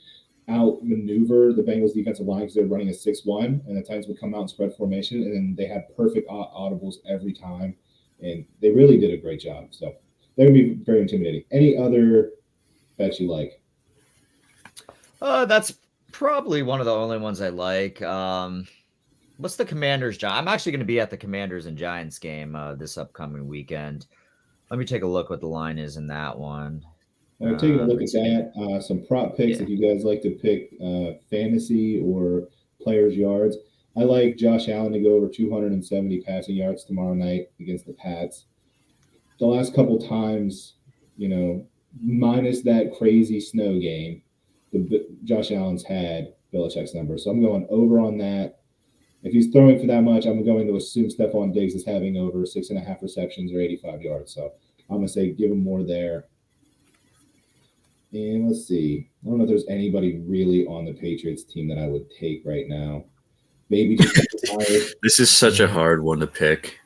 outmaneuver the Bengals defensive line because they're running a 6-1, and the Titans would come out and spread formation, and then they had perfect audibles every time, and they really did a great job. So they're going to be very intimidating. Any other bets you like? That's probably one of the only ones I like. What's the Commanders? I'm actually going to be at the Commanders and Giants game this upcoming weekend. Let me take a look what the line is in that one. Taking a look at that, some prop picks if you guys like to pick fantasy or players' yards. I like Josh Allen to go over 270 passing yards tomorrow night against the Pats. The last couple times, minus that crazy snow game, Josh Allen's had Belichick's number. So I'm going over on that. If he's throwing for that much, I'm going to assume Stephon Diggs is having over 6.5 receptions or 85 yards. So I'm going to say give him more there. And let's see. I don't know if there's anybody really on the Patriots team that I would take right now. Maybe just This is such a hard one to pick.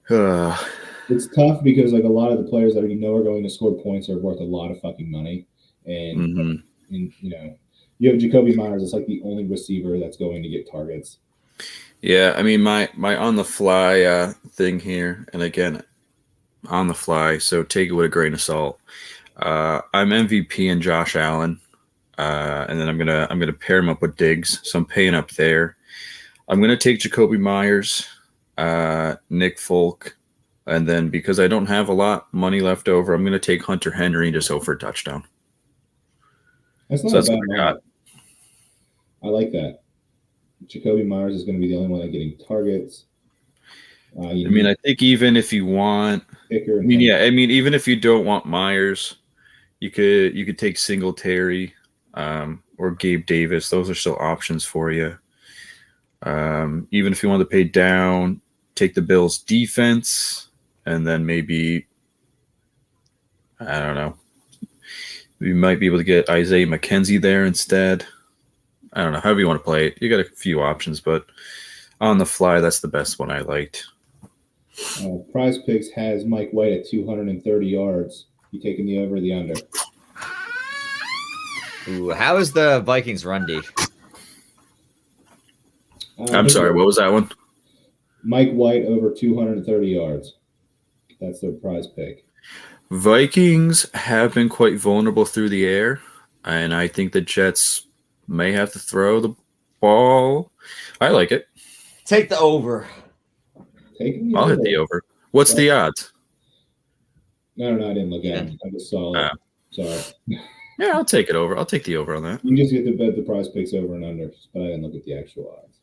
It's tough because a lot of the players that are going to score points are worth a lot of fucking money. And, you have Jacoby Myers. It's like the only receiver that's going to get targets. Yeah, I mean, my on the fly thing here, and again, on the fly, so take it with a grain of salt. I'm MVP in Josh Allen, and then I'm gonna pair him up with Diggs. So I'm paying up there. I'm gonna take Jacoby Myers, Nick Folk, and then because I don't have a lot money left over, I'm gonna take Hunter Henry and just over a touchdown. That's not a bad one. I like that. Jacoby Myers is going to be the only one getting targets. I think even if you want, even if you don't want Myers, you could take Singletary or Gabe Davis. Those are still options for you. Even if you want to pay down, take the Bills defense, and then maybe, I don't know, we might be able to get Isaiah McKenzie there instead. I don't know, however you want to play it. You got a few options, but on the fly, that's the best one I liked. Prize Picks has Mike White at 230 yards. You taking the over or the under? Ooh, how is the Vikings run D? I'm sorry, what was that one? Mike White over 230 yards. That's their prize pick. Vikings have been quite vulnerable through the air, and I think the Jets may have to throw the ball. I like it. Take the over. I'll hit the over. What's the odds? No, I didn't look at it. I just saw it. Sorry. Yeah, I'll take it over. I'll take the over on that. You just get to bet the prize picks over and under, but I didn't look at the actual odds.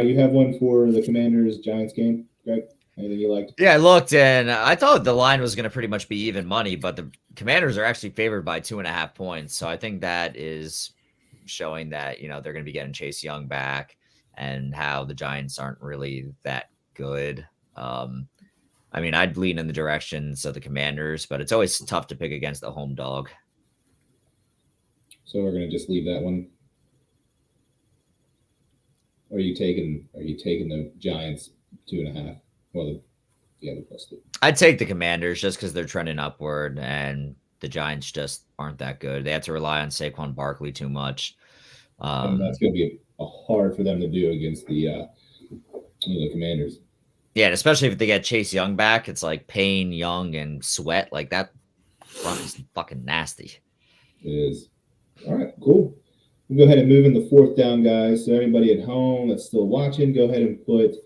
You have one for the Commanders-Giants game, Greg? Anything you liked? Yeah, I looked, and I thought the line was going to pretty much be even money, but the Commanders are actually favored by 2.5 points. So I think that is showing that, they're going to be getting Chase Young back and how the Giants aren't really that good. I'd lean in the directions of the Commanders, but it's always tough to pick against the home dog. So we're going to just leave that one. Or are you taking the Giants 2.5? Well, the other +2. I'd take the Commanders just because they're trending upward, and the Giants just aren't that good. They have to rely on Saquon Barkley too much. And that's going to be hard for them to do against the Commanders. Yeah, and especially if they get Chase Young back, it's like Payne, Young, and Sweat. Like that front is fucking nasty. It is. All right, cool. We'll go ahead and move in the fourth down, guys. So everybody at home that's still watching, go ahead and put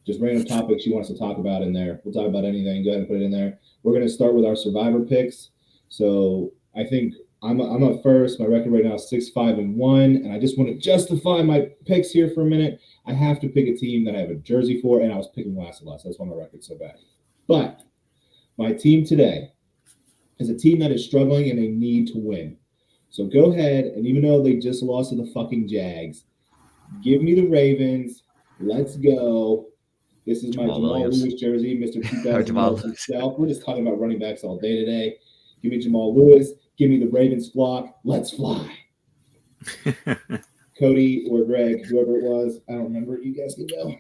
just random topics you want us to talk about in there. We'll talk about anything. Go ahead and put it in there. We're going to start with our survivor picks. So I think I'm up first. My record right now is 6-5-1, and I just want to justify my picks here for a minute. I have to pick a team that I have a jersey for, and I was picking last. That's why my record's so bad. But my team today is a team that is struggling and they need to win. So go ahead, and even though they just lost to the fucking Jags, give me the Ravens. Let's go. This is my Jamal Lewis jersey, Mr. 2000 himself. We're just talking about running backs all day today. Give me Jamal Lewis. Give me the Ravens flock. Let's fly. Cody or Greg, whoever it was. I don't remember. You guys can go.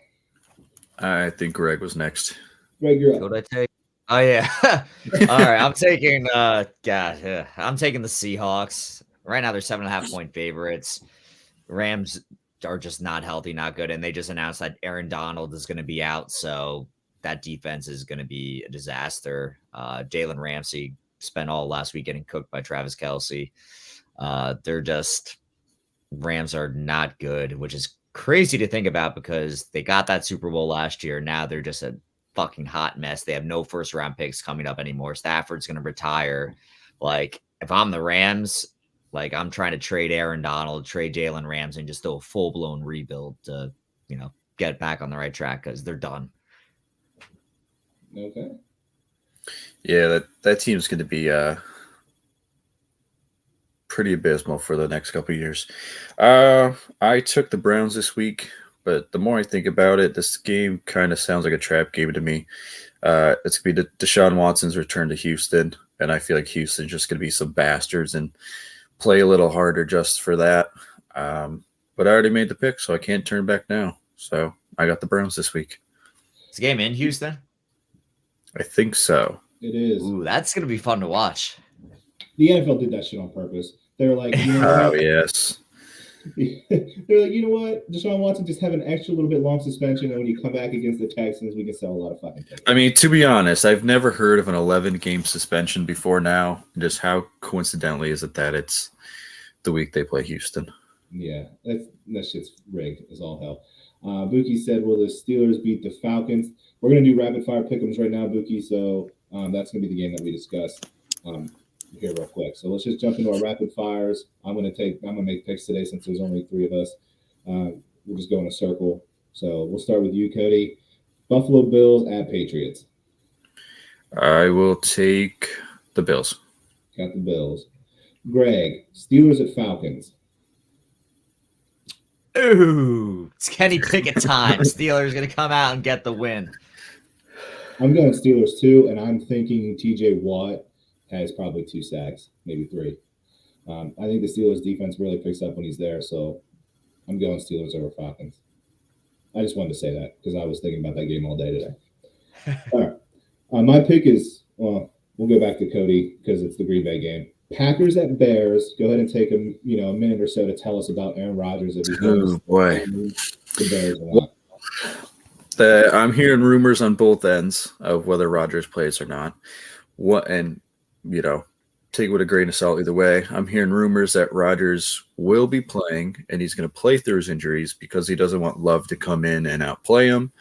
I think Greg was next. Greg, you're up. What did I take? Oh, yeah. All right. I'm taking I'm taking the Seahawks. Right now, they're 7.5-point favorites. Rams are just not healthy, not good. And they just announced that Aaron Donald is going to be out. So that defense is going to be a disaster. Jalen Ramsey spent all last week getting cooked by Travis Kelce. Rams are not good, which is crazy to think about because they got that Super Bowl last year. Now they're just a fucking hot mess. They have no first round picks coming up anymore. Stafford's going to retire. Like, if I'm the Rams, like, I'm trying to trade Aaron Donald, trade Jalen Ramsey, and just do a full blown rebuild to, get back on the right track because they're done. Okay. Yeah, that team's going to be pretty abysmal for the next couple of years. I took the Browns this week, but the more I think about it, this game kind of sounds like a trap game to me. It's going to be Deshaun Watson's return to Houston, and I feel like Houston's just going to be some bastards and play a little harder just for that. But I already made the pick, so I can't turn back now. So I got the Browns this week. It's a game in Houston? I think so. It is. Ooh, that's going to be fun to watch. The NFL did that shit on purpose. They were like, oh, yes. They're like, you know what? Deshaun Watson just have an extra little bit long suspension, and when you come back against the Texans, we can sell a lot of fucking things. I mean, to be honest, I've never heard of an 11-game suspension before now. Just how coincidentally is it that it's the week they play Houston? Yeah, that shit's rigged as all hell. Buki said, will the Steelers beat the Falcons? We're going to do rapid-fire pick'ems right now, Buki, so that's going to be the game that we discuss here real quick. So let's just jump into our rapid fires. I'm going to make picks today since there's only 3 of us. We'll just go in a circle. So we'll start with you, Cody. Buffalo Bills at Patriots. I will take the Bills. Got the Bills. Greg, Steelers at Falcons. Ooh, it's Kenny Pickett time. Steelers going to come out and get the win. I'm going Steelers too, and I'm thinking TJ Watt has probably 2 sacks, maybe 3. I think the Steelers defense really picks up when he's there, so I'm going Steelers over Falcons. I just wanted to say that because I was thinking about that game all day today. All right. My pick is, well, we'll go back to Cody because it's the Green Bay game. Packers at Bears. Go ahead and take a minute or so to tell us about Aaron Rodgers if he goes the Bears or not. I'm hearing rumors on both ends of whether Rodgers plays or not. Take it with a grain of salt either way. I'm hearing rumors that Rodgers will be playing and he's going to play through his injuries because he doesn't want Love to come in and outplay him.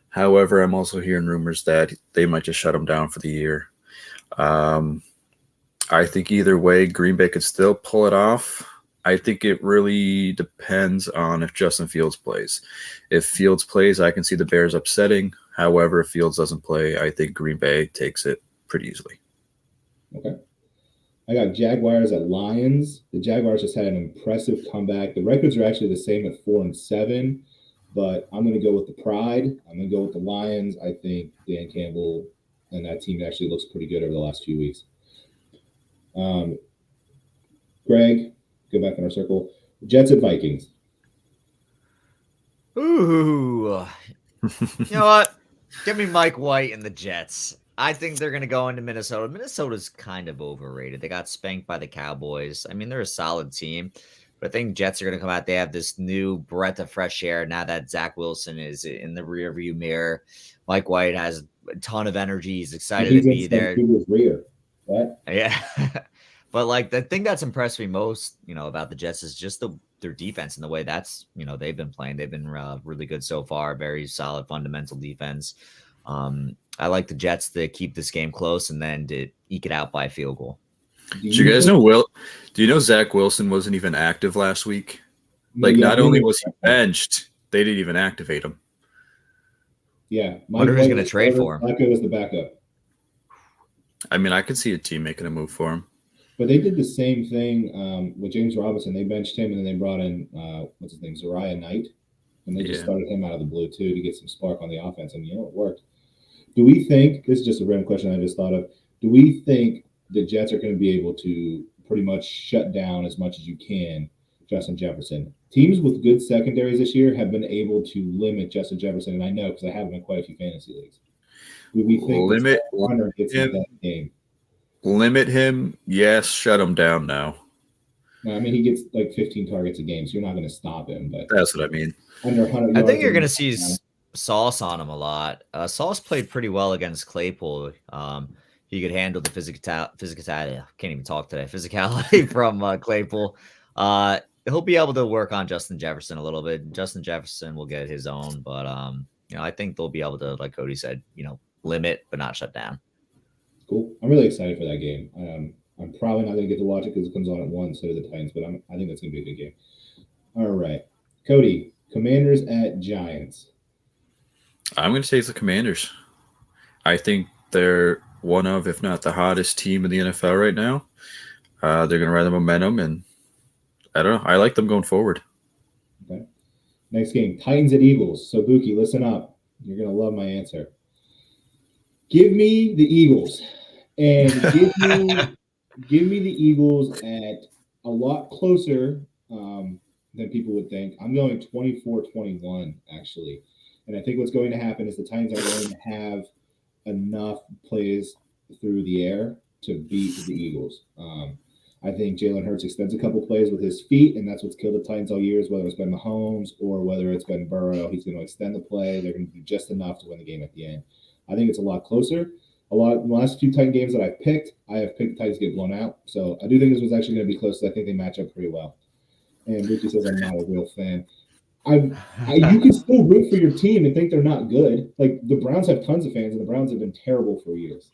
However, I'm also hearing rumors that they might just shut him down for the year. I think either way, Green Bay could still pull it off. I think it really depends on if Justin Fields plays. If Fields plays, I can see the Bears upsetting. However, if Fields doesn't play, I think Green Bay takes it pretty easily. Okay. I got Jaguars at Lions. The Jaguars just had an impressive comeback. The records are actually the same at 4-7, but I'm going to go with the pride. I'm going to go with the Lions. I think Dan Campbell and that team actually looks pretty good over the last few weeks. Greg, go back in our circle. Jets at Vikings. Ooh. You know what? Give me Mike White and the Jets. I think they're going to go into Minnesota. Minnesota's kind of overrated. They got spanked by the Cowboys. I mean, they're a solid team, but I think Jets are going to come out. They have this new breath of fresh air now that Zach Wilson is in the rearview mirror. Mike White has a ton of energy. He's excited to be there. Rear. What? Yeah. But like the thing that's impressed me most, about the Jets is just their defense and the way that's, they've been playing. They've been really good so far. Very solid fundamental defense. I like the Jets to keep this game close and then to eke it out by a field goal. Do you guys know do you know Zach Wilson wasn't even active last week? Like, not only was he benched, they didn't even activate him. Yeah. Wonder who's going to trade for him. Flacco was the backup. I mean, I could see a team making a move for him. But they did the same thing with James Robinson. They benched him, and then they brought in, what's his name, Zariah Knight. And they just started him out of the blue, too, to get some spark on the offense. And, it worked. Do we think – this is just a random question I just thought of. Do we think the Jets are going to be able to pretty much shut down as much as you can Justin Jefferson? Teams with good secondaries this year have been able to limit Justin Jefferson, and I know because I have him in quite a few fantasy leagues. Do we think Hunter gets in that game? Limit him, yes. Shut him down now. No, I mean, he gets like 15 targets a game, so you're not going to stop him. But that's what I mean. Under 100 I think you're going to see Sauce on him a lot. Sauce played pretty well against Claypool. He could handle the physicality. I can't even talk today. Physicality from Claypool. He'll be able to work on Justin Jefferson a little bit. Justin Jefferson will get his own, but I think they'll be able to, like Cody said, limit but not shut down. Cool. I'm really excited for that game. I'm probably not going to get to watch it because it comes on at 1, so do the Titans, but I think that's going to be a good game. All right. Cody, Commanders at Giants. I'm going to take the Commanders. I think they're one of, if not the hottest team in the NFL right now. They're going to ride the momentum, and I don't know. I like them going forward. Okay. Next game, Titans at Eagles. So, Buki, listen up. You're going to love my answer. Give me the Eagles. And give me the Eagles at a lot closer than people would think. I'm going 24-21, actually. And I think what's going to happen is the Titans are going to have enough plays through the air to beat the Eagles. I think Jalen Hurts extends a couple plays with his feet, and that's what's killed the Titans all years, whether it's been Mahomes or whether it's been Burrow. He's going to extend the play. They're going to do just enough to win the game at the end. I think it's a lot closer. The last few Titan games that I've picked, I have picked the Titans to get blown out. So I do think this was actually going to be close. I think they match up pretty well. And Ricky says I'm not a real fan. You can still root for your team and think they're not good. Like, the Browns have tons of fans, and the Browns have been terrible for years.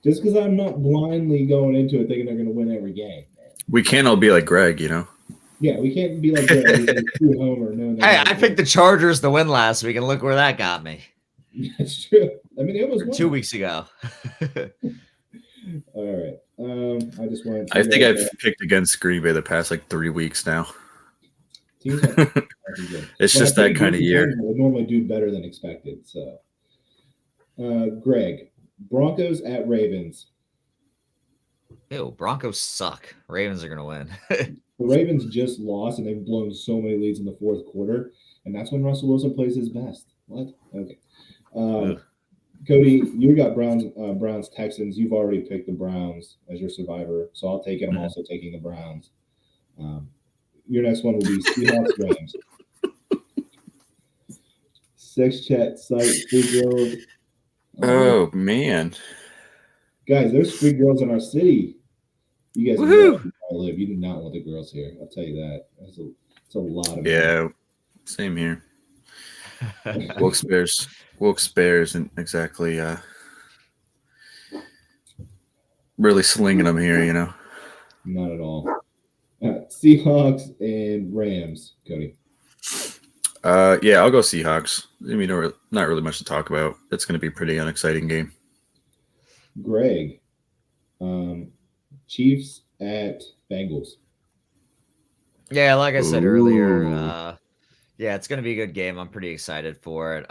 Just because I'm not blindly going into it thinking they're going to win every game. Man. We can't all be like Greg, Yeah, we can't be like Greg. Homer. Hey, I picked the Chargers to win last week, and look where that got me. That's true. I mean, they almost won 2 weeks ago. All right. I just wanted to I think I've picked against Green Bay the past 3 weeks now. Teams aren't good. It's When I just play that kind of decent year. games, I would normally do better than expected. So, Greg, Broncos at Ravens. Ew, Broncos suck. Ravens are gonna win. The Ravens just lost, and they've blown so many leads in the fourth quarter, and that's when Russell Wilson plays his best. What? Okay. Ugh. Cody, you got Browns Texans. You've already picked the Browns as your survivor, so I'll take it. I'm also taking the Browns. Your next one will be Seahawks Rams. 6 chat site free girls. Oh man, guys, there's free girls in our city. You guys know where I live. You do not want the girls here. I'll tell you that. It's a lot of yeah, same here. Wilkes-Barre isn't exactly really slinging them here, you know. Not at all. Seahawks and Rams, Cody. Yeah, I'll go Seahawks. I mean, not really much to talk about. It's going to be a pretty unexciting game. Greg, Chiefs at Bengals. Yeah, like I said earlier, Ooh. yeah, it's going to be a good game. I'm pretty excited for it.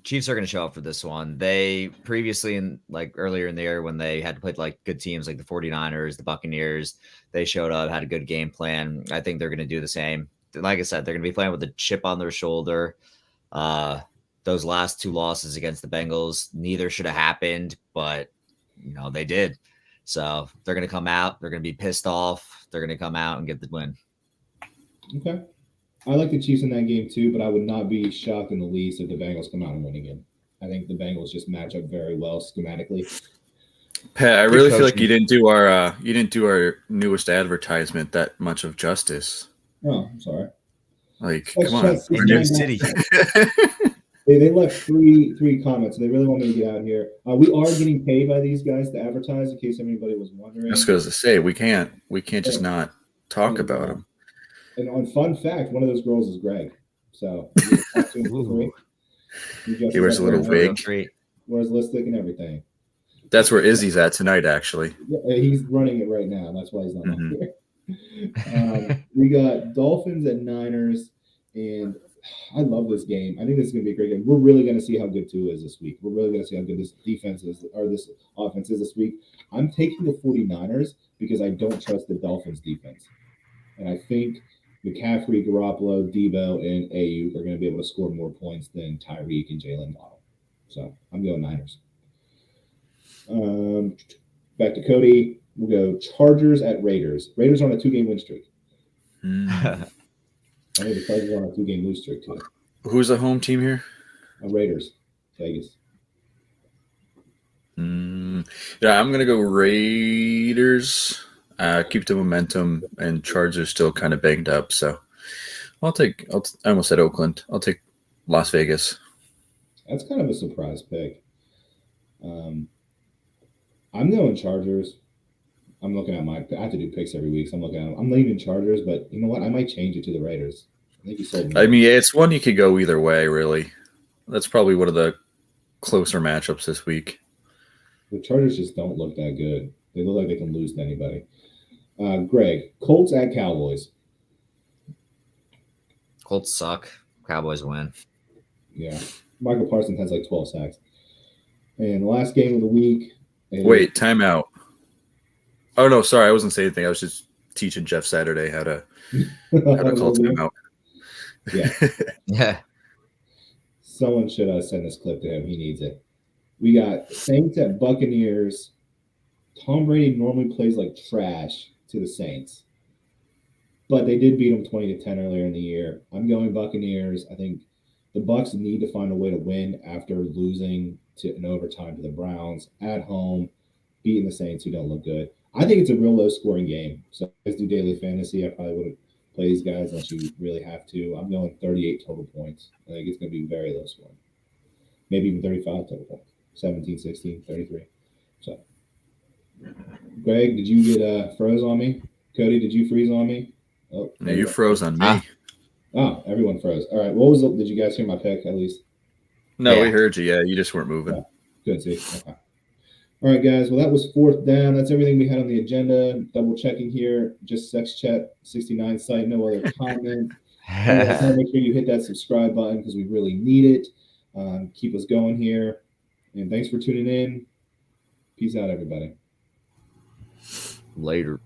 Chiefs are going to show up for this one. They previously, earlier in the year, when they had to play like good teams like the 49ers, the Buccaneers, they showed up, had a good game plan. I think they're going to do the same. Like I said, they're going to be playing with a chip on their shoulder. Those last 2 losses against the Bengals, neither should have happened, but they did. So they're going to come out. They're going to be pissed off. They're going to come out and get the win. Okay. I like the Chiefs in that game too, but I would not be shocked in the least if the Bengals come out and win again. I think the Bengals just match up very well schematically. Pat, I really feel like you didn't do our newest advertisement that much of justice. Oh, I'm sorry. Like, come on, in your city. They left three comments. They really want me to get out here. We are getting paid by these guys to advertise, in case anybody was wondering. That's because to say we can't just not talk about them. And on fun fact, one of those girls is Greg. So he wears a little wig, wears lipstick and everything. That's where Izzy's at tonight, actually. Yeah, he's running it right now. That's why he's not on here. We got Dolphins at Niners, and I love this game. I think this is going to be a great game. We're really going to see how good Tua is this week. We're really going to see how good this defense is, or this offense is this week. I'm taking the 49ers because I don't trust the Dolphins defense. And I think McCaffrey, Garoppolo, Debo, and Ayuk are going to be able to score more points than Tyreek and Jalen Waddle. So I'm going Niners. Back to Cody. We'll go Chargers at Raiders. Raiders are on a 2-game win streak. I think the Chargers are on a 2-game lose streak too. Who's the home team here? Raiders, Vegas. Yeah, I'm gonna go Raiders. Keep the momentum, and Chargers still kind of banged up. So I almost said Oakland. I'll take Las Vegas. That's kind of a surprise pick. I'm going Chargers. I'm looking at I have to do picks every week, so I'm looking at them. I'm leaning Chargers, but you know what? I might change it to the Raiders. I think you sold me. I mean, it's one you could go either way, really. That's probably one of the closer matchups this week. The Chargers just don't look that good. They look like they can lose to anybody. Greg, Colts at Cowboys. Colts suck. Cowboys win. Yeah. Michael Parsons has like 12 sacks. And the last game of the week. Wait, timeout. Oh, no, sorry. I wasn't saying anything. I was just teaching Jeff Saturday how to call timeout. Yeah. Yeah. Someone should send this clip to him. He needs it. We got Saints at Buccaneers. Tom Brady normally plays like trash to the Saints, but they did beat them 20-10 earlier in the year. I'm going Buccaneers. I think the Bucs need to find a way to win after losing in overtime to the Browns at home, beating the Saints who don't look good. I think it's a real low-scoring game. So if I do daily fantasy, I probably wouldn't play these guys unless you really have to. I'm going 38 total points. I think it's going to be very low-scoring. Maybe even 35 total points. 17, 16, 33. So, Greg, did you get froze on me? Cody, did you freeze on me? Oh, no, you froze on me. Oh, everyone froze. All right. What was it? Did you guys hear my pick at least? No, we heard you. Yeah, you just weren't moving. Yeah. Good. See. Okay. All right, guys. Well, that was fourth down. That's everything we had on the agenda. Double checking here. Just Sex Chat 69 site. No other comment. Anyways, make sure you hit that subscribe button because we really need it. Keep us going here. And thanks for tuning in. Peace out, everybody. Later.